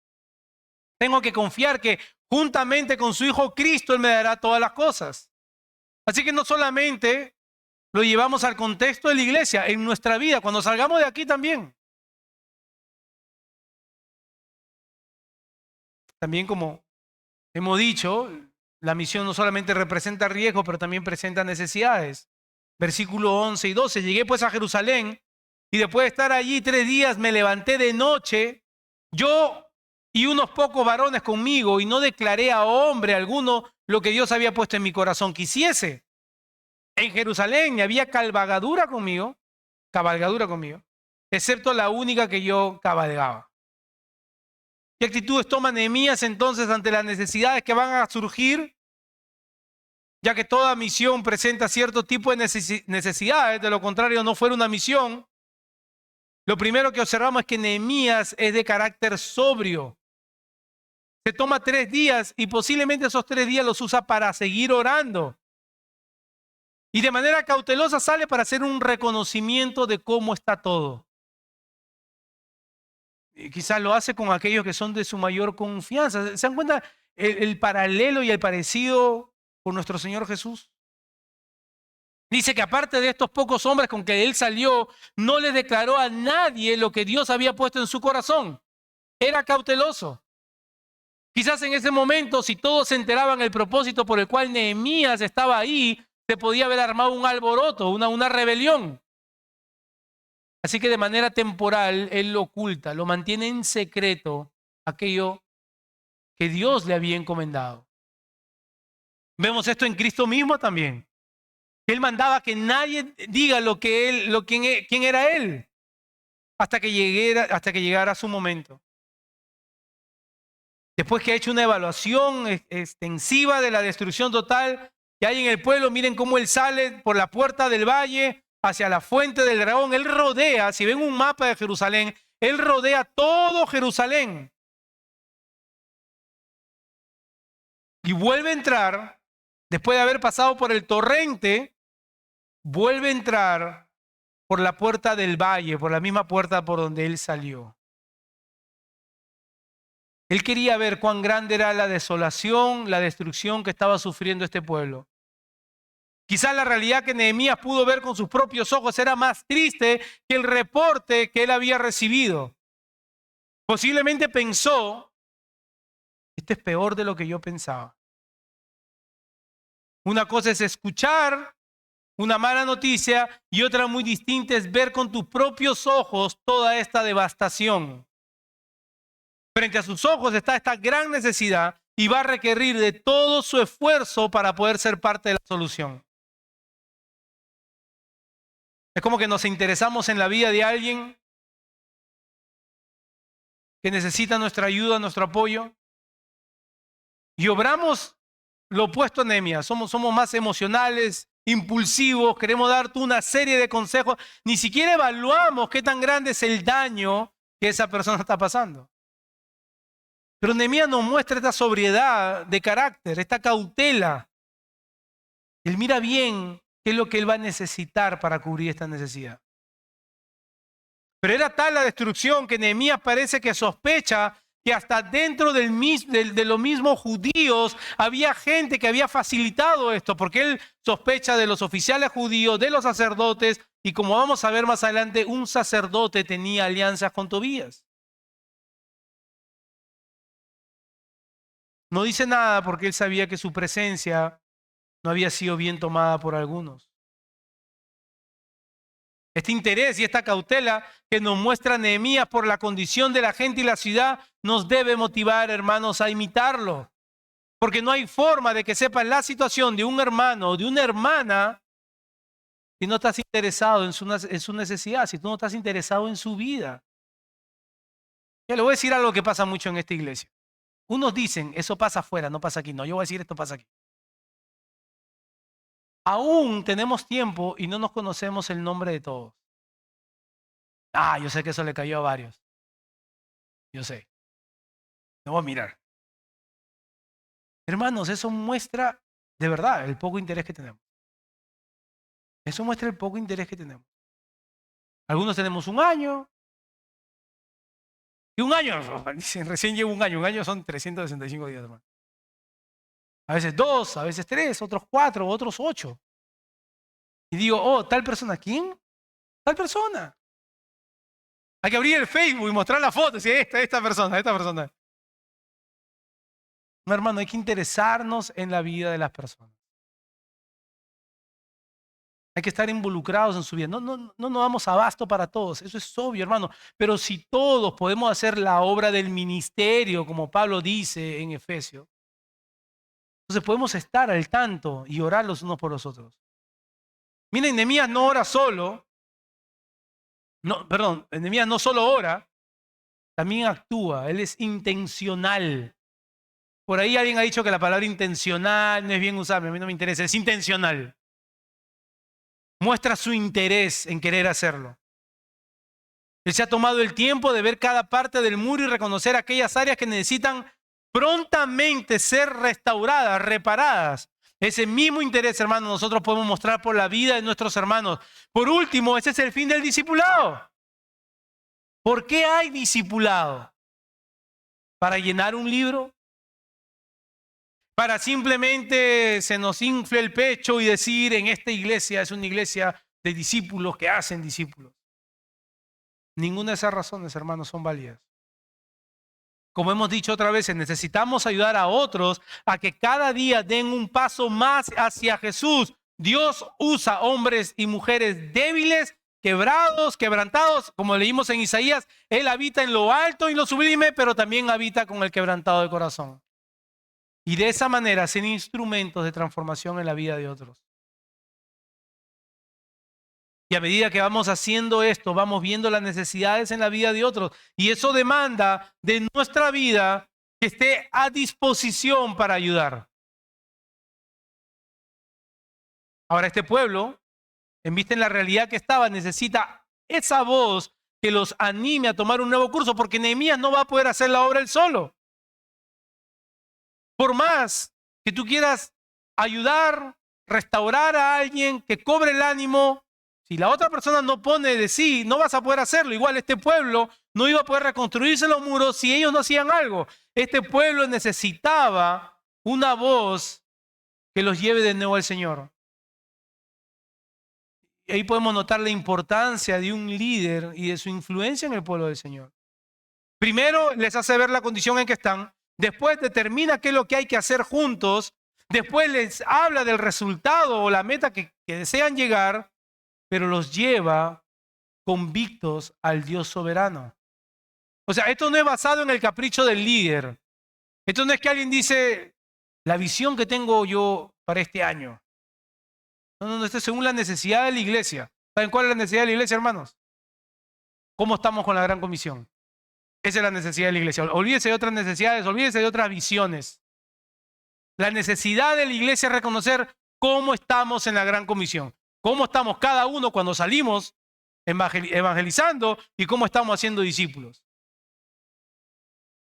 Tengo que confiar que juntamente con su Hijo Cristo Él me dará todas las cosas. Así que no solamente lo llevamos al contexto de la iglesia, en nuestra vida, cuando salgamos de aquí también. También, como hemos dicho, la misión no solamente representa riesgos, pero también presenta necesidades. Versículo 11 y 12. Llegué pues a Jerusalén y después de estar allí 3 días me levanté de noche, yo y unos pocos varones conmigo, y no declaré a hombre alguno lo que Dios había puesto en mi corazón que hiciese. En Jerusalén había cabalgadura conmigo, excepto la única que yo cabalgaba. ¿Qué actitudes toma Nehemías entonces ante las necesidades que van a surgir? Ya que toda misión presenta cierto tipo de necesidades, de lo contrario no fuera una misión. Lo primero que observamos es que Nehemías es de carácter sobrio. Se toma 3 días y posiblemente esos 3 días los usa para seguir orando. Y de manera cautelosa sale para hacer un reconocimiento de cómo está todo. Y quizás lo hace con aquellos que son de su mayor confianza. ¿Se dan cuenta el paralelo y el parecido con nuestro Señor Jesús? Dice que aparte de estos pocos hombres con que Él salió, no le declaró a nadie lo que Dios había puesto en su corazón. Era cauteloso. Quizás en ese momento, si todos se enteraban el propósito por el cual Nehemías estaba ahí, se podía haber armado un alboroto, una rebelión. Así que de manera temporal, Él lo oculta, lo mantiene en secreto, aquello que Dios le había encomendado. Vemos esto en Cristo mismo también. Él mandaba que nadie diga quién era Él, hasta que llegara su momento. Después que ha hecho una evaluación extensiva de la destrucción total que hay en el pueblo, miren cómo Él sale por la puerta del valle hacia la fuente del dragón. Él rodea, si ven un mapa de Jerusalén, Él rodea todo Jerusalén. Y vuelve a entrar, después de haber pasado por el torrente, vuelve a entrar por la puerta del valle, por la misma puerta por donde Él salió. Él quería ver cuán grande era la desolación, la destrucción que estaba sufriendo este pueblo. Quizás la realidad que Nehemías pudo ver con sus propios ojos era más triste que el reporte que él había recibido. Posiblemente pensó, esto es peor de lo que yo pensaba. Una cosa es escuchar una mala noticia y otra muy distinta es ver con tus propios ojos toda esta devastación. Frente a sus ojos está esta gran necesidad y va a requerir de todo su esfuerzo para poder ser parte de la solución. Es como que nos interesamos en la vida de alguien que necesita nuestra ayuda, nuestro apoyo, y obramos lo opuesto a Nehemías. Somos más emocionales, impulsivos, queremos darte una serie de consejos. Ni siquiera evaluamos qué tan grande es el daño que esa persona está pasando. Pero Nehemías nos muestra esta sobriedad de carácter, esta cautela. Él mira bien qué es lo que él va a necesitar para cubrir esta necesidad. Pero era tal la destrucción que Nehemías parece que sospecha que hasta dentro de los mismos judíos había gente que había facilitado esto, porque él sospecha de los oficiales judíos, de los sacerdotes, y como vamos a ver más adelante, un sacerdote tenía alianzas con Tobías. No dice nada porque él sabía que su presencia no había sido bien tomada por algunos. Este interés y esta cautela que nos muestra Nehemías por la condición de la gente y la ciudad nos debe motivar, hermanos, a imitarlo. Porque no hay forma de que sepan la situación de un hermano o de una hermana si no estás interesado en su necesidad, si tú no estás interesado en su vida. Yo le voy a decir algo que pasa mucho en esta iglesia. Unos dicen, eso pasa afuera, no pasa aquí. No, yo voy a decir, esto pasa aquí. Aún tenemos tiempo y no nos conocemos el nombre de todos. Yo sé que eso le cayó a varios. Yo sé. No voy a mirar. Hermanos, eso muestra de verdad el poco interés que tenemos. Eso muestra el poco interés que tenemos. Algunos tenemos un año. Y un año, dicen, recién llevo un año. Un año son 365 días, hermano. A veces 2, a veces 3, otros 4, otros 8. Y digo, tal persona, ¿quién? Tal persona. Hay que abrir el Facebook y mostrar la foto. Sí, esta persona. No, hermano, hay que interesarnos en la vida de las personas. Hay que estar involucrados en su vida. No nos damos abasto para todos. Eso es obvio, hermano. Pero si todos podemos hacer la obra del ministerio, como Pablo dice en Efesios, entonces podemos estar al tanto y orar los unos por los otros. Miren, Nehemías no ora solo. Nehemías no solo ora, también actúa. Él es intencional. Por ahí alguien ha dicho que la palabra intencional no es bien usada. A mí no me interesa. Es intencional. Muestra su interés en querer hacerlo. Él se ha tomado el tiempo de ver cada parte del muro y reconocer aquellas áreas que necesitan prontamente ser restauradas, reparadas. Ese mismo interés, hermano, nosotros podemos mostrar por la vida de nuestros hermanos. Por último, ese es el fin del discipulado. ¿Por qué hay discipulado? ¿Para llenar un libro? ¿Para simplemente se nos infle el pecho y decir en esta iglesia es una iglesia de discípulos que hacen discípulos? Ninguna de esas razones, hermanos, son válidas. Como hemos dicho otras veces, necesitamos ayudar a otros a que cada día den un paso más hacia Jesús. Dios usa hombres y mujeres débiles, quebrados, quebrantados, como leímos en Isaías. Él habita en lo alto y lo sublime, pero también habita con el quebrantado de corazón. Y de esa manera ser instrumentos de transformación en la vida de otros. Y a medida que vamos haciendo esto, vamos viendo las necesidades en la vida de otros. Y eso demanda de nuestra vida que esté a disposición para ayudar. Ahora, este pueblo, en vista en la realidad que estaba, necesita esa voz que los anime a tomar un nuevo curso, porque Nehemías no va a poder hacer la obra él solo. Por más que tú quieras ayudar, restaurar a alguien que cobre el ánimo, si la otra persona no pone de sí, no vas a poder hacerlo. Igual este pueblo no iba a poder reconstruirse los muros si ellos no hacían algo. Este pueblo necesitaba una voz que los lleve de nuevo al Señor. Y ahí podemos notar la importancia de un líder y de su influencia en el pueblo del Señor. Primero les hace ver la condición en que están. Después determina qué es lo que hay que hacer juntos. Después les habla del resultado o la meta que desean llegar, pero los lleva convictos al Dios soberano. O sea, esto no es basado en el capricho del líder. Esto no es que alguien dice, la visión que tengo yo para este año. No, esto es según la necesidad de la iglesia. ¿Saben cuál es la necesidad de la iglesia, hermanos? ¿Cómo estamos con la gran comisión? Esa es la necesidad de la iglesia. Olvídese de otras necesidades, olvídese de otras visiones. La necesidad de la iglesia es reconocer cómo estamos en la gran comisión. Cómo estamos cada uno cuando salimos evangelizando y cómo estamos haciendo discípulos.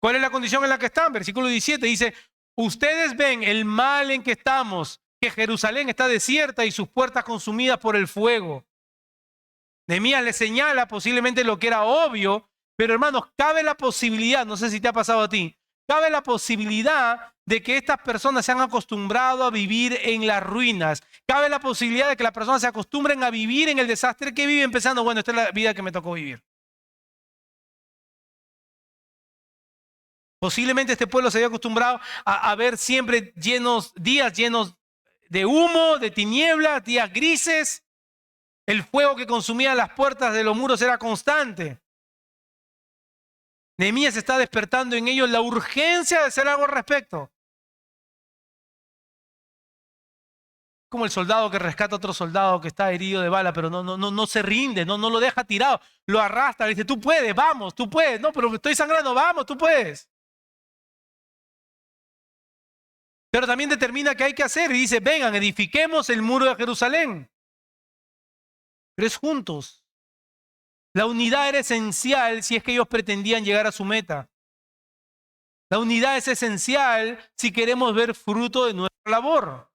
¿Cuál es la condición en la que están? Versículo 17 dice, ustedes ven el mal en que estamos, que Jerusalén está desierta y sus puertas consumidas por el fuego. Nehemías le señala posiblemente lo que era obvio, pero hermanos, cabe la posibilidad, no sé si te ha pasado a ti, cabe la posibilidad de que estas personas se han acostumbrado a vivir en las ruinas. Cabe la posibilidad de que las personas se acostumbren a vivir en el desastre que viven pensando, bueno, esta es la vida que me tocó vivir. Posiblemente este pueblo se había acostumbrado a ver siempre días llenos de humo, de tinieblas, días grises. El fuego que consumía las puertas de los muros era constante. Nehemías está despertando en ellos la urgencia de hacer algo al respecto. Como el soldado que rescata a otro soldado que está herido de bala, pero no se rinde, no lo deja tirado, lo arrastra, le dice, tú puedes, vamos, tú puedes. No, pero estoy sangrando, vamos, tú puedes. Pero también determina qué hay que hacer y dice, vengan, edifiquemos el muro de Jerusalén. Pero es juntos. La unidad era esencial si es que ellos pretendían llegar a su meta. La unidad es esencial si queremos ver fruto de nuestra labor.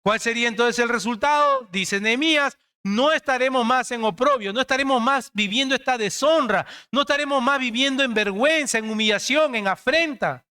¿Cuál sería entonces el resultado? Dice Nehemías, no estaremos más en oprobio, no estaremos más viviendo esta deshonra, no estaremos más viviendo en vergüenza, en humillación, en afrenta.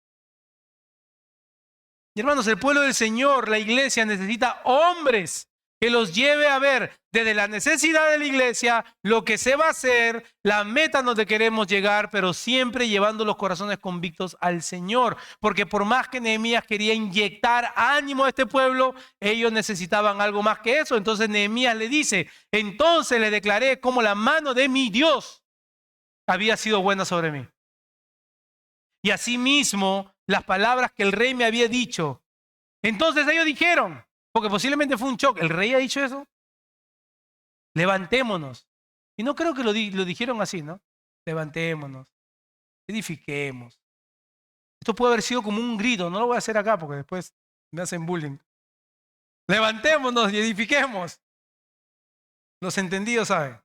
Y hermanos, el pueblo del Señor, la iglesia necesita hombres que los lleve a ver desde la necesidad de la iglesia lo que se va a hacer, la meta donde queremos llegar, pero siempre llevando los corazones convictos al Señor. Porque por más que Nehemías quería inyectar ánimo a este pueblo, ellos necesitaban algo más que eso. Entonces Nehemías le dice, entonces le declaré como la mano de mi Dios había sido buena sobre mí. Y asimismo, las palabras que el rey me había dicho. Entonces ellos dijeron, porque posiblemente fue un shock. ¿El rey ha dicho eso? Levantémonos. Y no creo que lo dijeron así, ¿no? Levantémonos. Edifiquemos. Esto puede haber sido como un grito. No lo voy a hacer acá porque después me hacen bullying. Levantémonos y edifiquemos. Los entendidos saben.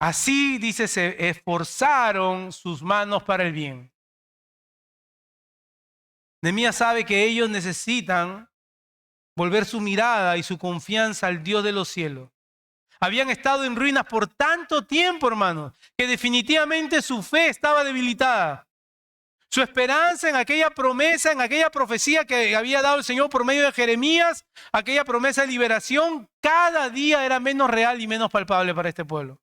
Así, dice, se esforzaron sus manos para el bien. Nehemías sabe que ellos necesitan volver su mirada y su confianza al Dios de los cielos. Habían estado en ruinas por tanto tiempo, hermanos, que definitivamente su fe estaba debilitada. Su esperanza en aquella promesa, en aquella profecía que había dado el Señor por medio de Jeremías, aquella promesa de liberación, cada día era menos real y menos palpable para este pueblo.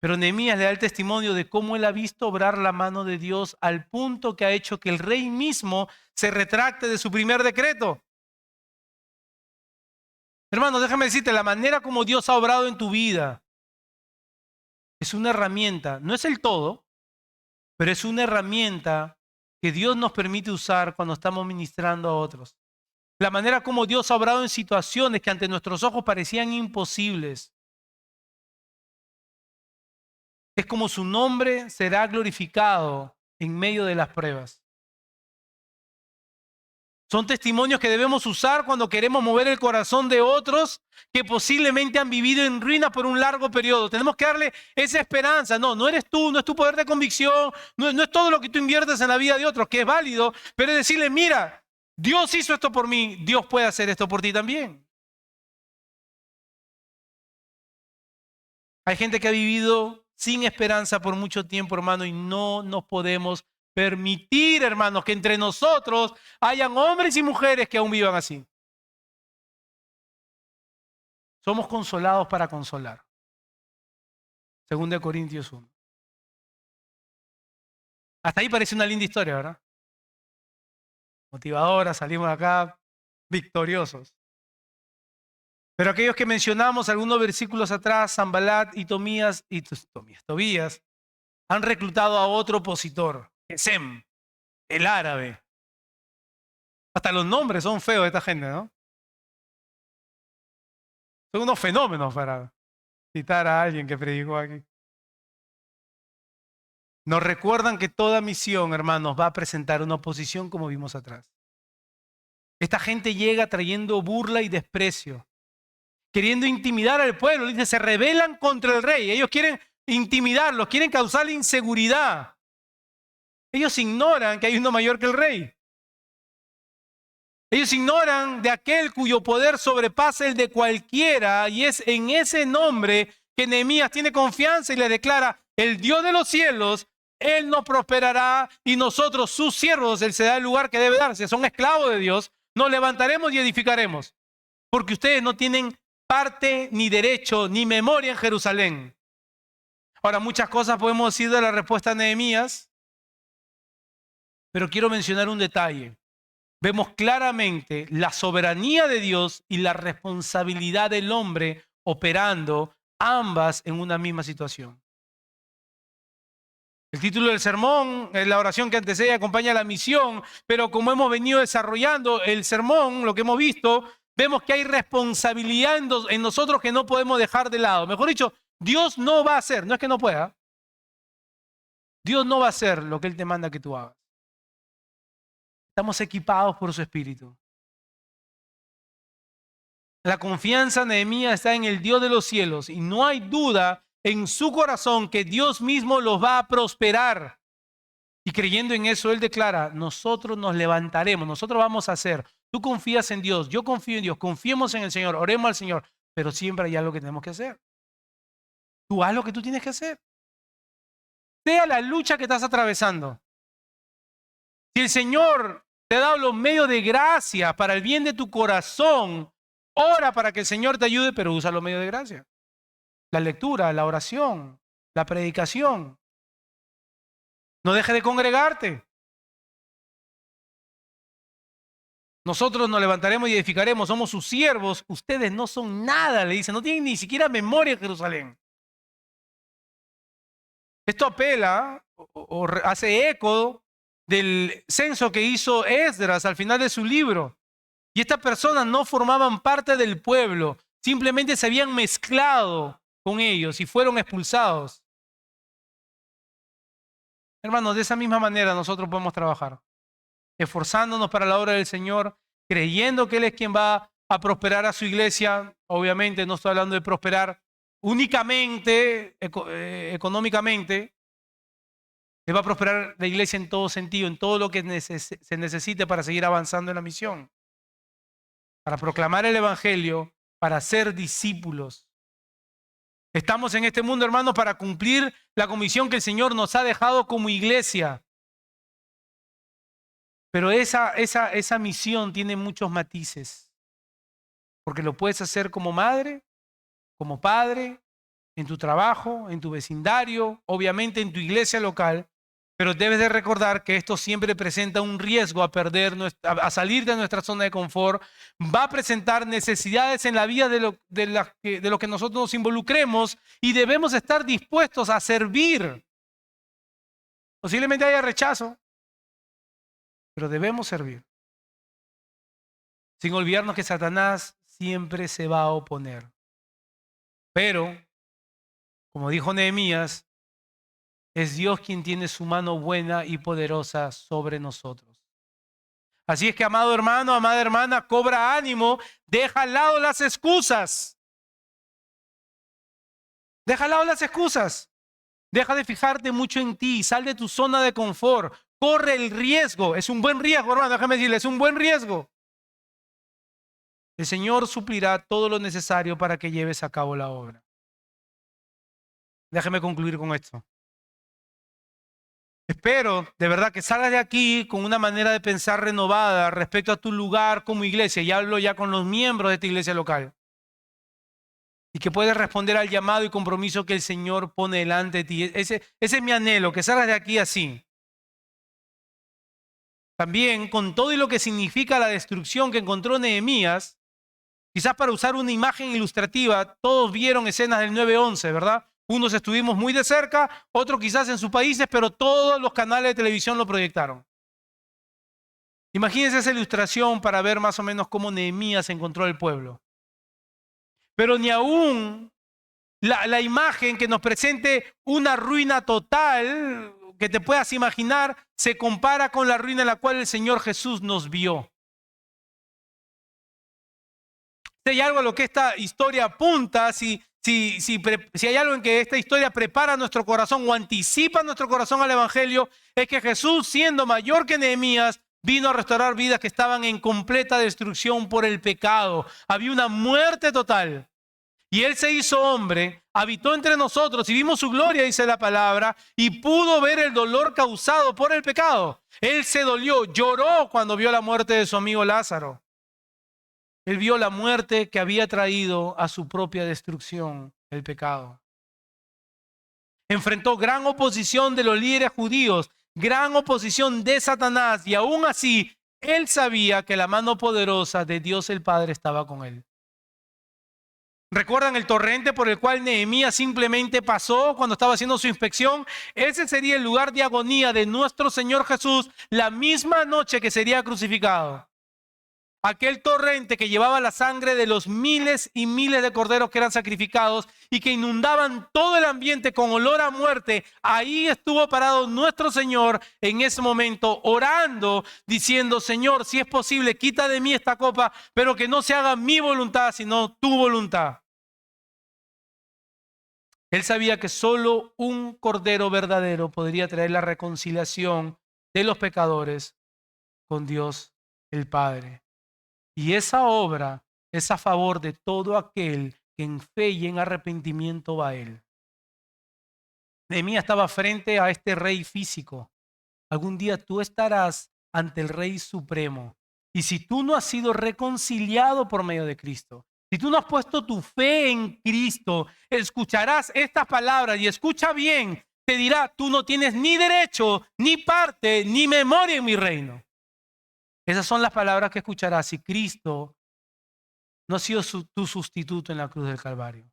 Pero Nehemías le da el testimonio de cómo él ha visto obrar la mano de Dios al punto que ha hecho que el rey mismo se retracte de su primer decreto. Hermano, déjame decirte, la manera como Dios ha obrado en tu vida es una herramienta, no es el todo, pero es una herramienta que Dios nos permite usar cuando estamos ministrando a otros. La manera como Dios ha obrado en situaciones que ante nuestros ojos parecían imposibles. Es como su nombre será glorificado en medio de las pruebas. Son testimonios que debemos usar cuando queremos mover el corazón de otros que posiblemente han vivido en ruina por un largo periodo. Tenemos que darle esa esperanza. No eres tú, no es tu poder de convicción, no es todo lo que tú inviertes en la vida de otros, que es válido, pero es decirle, mira, Dios hizo esto por mí, Dios puede hacer esto por ti también. Hay gente que ha vivido sin esperanza por mucho tiempo, hermano, y no nos podemos permitir, hermanos, que entre nosotros hayan hombres y mujeres que aún vivan así. Somos consolados para consolar. 2 Corintios 1. Hasta ahí parece una linda historia, ¿verdad? Motivadora, salimos de acá victoriosos. Pero aquellos que mencionamos algunos versículos atrás, Sanballat y Tobías, han reclutado a otro opositor, Gesem, el árabe. Hasta los nombres son feos de esta gente, ¿no? Son unos fenómenos para citar a alguien que predicó aquí. Nos recuerdan que toda misión, hermanos, va a presentar una oposición como vimos atrás. Esta gente llega trayendo burla y desprecio, queriendo intimidar al pueblo. Dice, se rebelan contra el rey. Ellos quieren intimidarlos, quieren causarle inseguridad. Ellos ignoran que hay uno mayor que el rey. Ellos ignoran de aquel cuyo poder sobrepasa el de cualquiera, y es en ese nombre que Nehemías tiene confianza y le declara, el Dios de los cielos, Él nos prosperará y nosotros, sus siervos, Él se da el lugar que debe darse. Son esclavos de Dios, nos levantaremos y edificaremos, porque ustedes no tienen parte, ni derecho, ni memoria en Jerusalén. Ahora, muchas cosas podemos decir de la respuesta a Nehemías, pero quiero mencionar un detalle. Vemos claramente la soberanía de Dios y la responsabilidad del hombre operando ambas en una misma situación. El título del sermón es la oración que antecede y acompaña la misión, pero como hemos venido desarrollando el sermón, lo que hemos visto, vemos que hay responsabilidad en nosotros que no podemos dejar de lado. Mejor dicho, Dios no va a hacer, no es que no pueda, Dios no va a hacer lo que Él te manda que tú hagas. Estamos equipados por su Espíritu. La confianza de Nehemías está en el Dios de los cielos y no hay duda en su corazón que Dios mismo los va a prosperar. Y creyendo en eso, él declara, nosotros nos levantaremos, nosotros vamos a hacer. Tú confías en Dios, yo confío en Dios, confiemos en el Señor, oremos al Señor, pero siempre hay algo que tenemos que hacer. Tú haz lo que tú tienes que hacer. Sea la lucha que estás atravesando. Si el Señor te ha dado los medios de gracia para el bien de tu corazón, ora para que el Señor te ayude, pero usa los medios de gracia. La lectura, la oración, la predicación. No dejes de congregarte. Nosotros nos levantaremos y edificaremos, somos sus siervos. Ustedes no son nada, le dice, no tienen ni siquiera memoria en Jerusalén. Esto apela o hace eco del censo que hizo Esdras al final de su libro. Y estas personas no formaban parte del pueblo, simplemente se habían mezclado con ellos y fueron expulsados. Hermanos, de esa misma manera nosotros podemos trabajar, esforzándonos para la obra del Señor, creyendo que Él es quien va a prosperar a su iglesia. Obviamente no estoy hablando de prosperar únicamente económicamente. Él va a prosperar la iglesia en todo sentido, en todo lo que se necesite para seguir avanzando en la misión, para proclamar el evangelio, para ser discípulos. Estamos en este mundo, hermanos, para cumplir la comisión que el Señor nos ha dejado como iglesia. Pero esa misión tiene muchos matices, porque lo puedes hacer como madre, como padre, en tu trabajo, en tu vecindario, obviamente en tu iglesia local, pero debes de recordar que esto siempre presenta un riesgo a salir de nuestra zona de confort. Va a presentar necesidades en la vida de lo que nosotros nos involucremos y debemos estar dispuestos a servir. Posiblemente haya rechazo, pero debemos servir. Sin olvidarnos que Satanás siempre se va a oponer. Pero, como dijo Nehemías, es Dios quien tiene su mano buena y poderosa sobre nosotros. Así es que, amado hermano, amada hermana, cobra ánimo, deja al lado las excusas. Deja al lado las excusas. Deja de fijarte mucho en ti, sal de tu zona de confort, corre el riesgo. Es un buen riesgo, hermano, déjame decirle, es un buen riesgo. El Señor suplirá todo lo necesario para que lleves a cabo la obra. Déjeme concluir con esto. Espero de verdad que salgas de aquí con una manera de pensar renovada respecto a tu lugar como iglesia. Y hablo ya con los miembros de esta iglesia local. Y que puedas responder al llamado y compromiso que el Señor pone delante de ti. Ese es mi anhelo, que salgas de aquí así. También con todo y lo que significa la destrucción que encontró Nehemías, quizás para usar una imagen ilustrativa, todos vieron escenas del 9/11, ¿verdad? Unos estuvimos muy de cerca, otros quizás en sus países, pero todos los canales de televisión lo proyectaron. Imagínense esa ilustración para ver más o menos cómo Nehemías encontró el pueblo. Pero ni aún la imagen que nos presente una ruina total que te puedas imaginar se compara con la ruina en la cual el Señor Jesús nos vio. Si hay algo a lo que esta historia apunta, si hay algo en que esta historia prepara nuestro corazón o anticipa nuestro corazón al Evangelio, es que Jesús, siendo mayor que Nehemías, vino a restaurar vidas que estaban en completa destrucción por el pecado. Había una muerte total. Y Él se hizo hombre, habitó entre nosotros y vimos su gloria, dice la palabra, y pudo ver el dolor causado por el pecado. Él se dolió, lloró cuando vio la muerte de su amigo Lázaro. Él vio la muerte que había traído a su propia destrucción, el pecado. Enfrentó gran oposición de los líderes judíos, gran oposición de Satanás, y aún así, Él sabía que la mano poderosa de Dios el Padre estaba con Él. ¿Recuerdan el torrente por el cual Nehemías simplemente pasó cuando estaba haciendo su inspección? Ese sería el lugar de agonía de nuestro Señor Jesús la misma noche que sería crucificado. Aquel torrente que llevaba la sangre de los miles y miles de corderos que eran sacrificados y que inundaban todo el ambiente con olor a muerte. Ahí estuvo parado nuestro Señor en ese momento orando, diciendo: Señor, si es posible, quita de mí esta copa, pero que no se haga mi voluntad, sino tu voluntad. Él sabía que solo un cordero verdadero podría traer la reconciliación de los pecadores con Dios el Padre. Y esa obra es a favor de todo aquel que en fe y en arrepentimiento va a Él. Nehemías estaba frente a este rey físico. Algún día tú estarás ante el Rey Supremo. Y si tú no has sido reconciliado por medio de Cristo, si tú no has puesto tu fe en Cristo, escucharás estas palabras y escucha bien. Te dirá: tú no tienes ni derecho, ni parte, ni memoria en mi reino. Esas son las palabras que escucharás si Cristo no ha sido tu sustituto en la cruz del Calvario.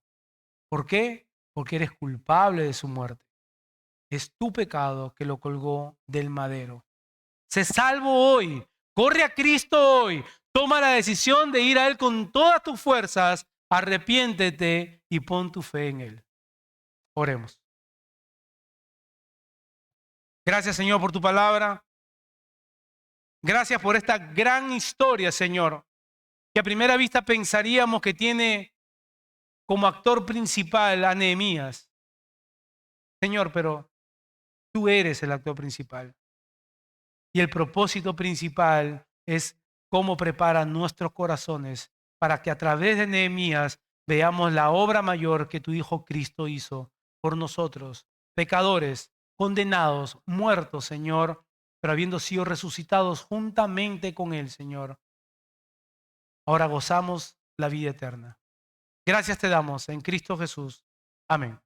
¿Por qué? Porque eres culpable de su muerte. Es tu pecado que lo colgó del madero. Sé salvo hoy. Corre a Cristo hoy. Toma la decisión de ir a Él con todas tus fuerzas. Arrepiéntete y pon tu fe en Él. Oremos. Gracias, Señor, por tu palabra. Gracias por esta gran historia, Señor, que a primera vista pensaríamos que tiene como actor principal a Nehemías. Señor, pero tú eres el actor principal. Y el propósito principal es cómo prepara nuestros corazones para que a través de Nehemías veamos la obra mayor que tu Hijo Cristo hizo por nosotros, pecadores, condenados, muertos, Señor, pero habiendo sido resucitados juntamente con Él, Señor. Ahora gozamos la vida eterna. Gracias te damos en Cristo Jesús. Amén.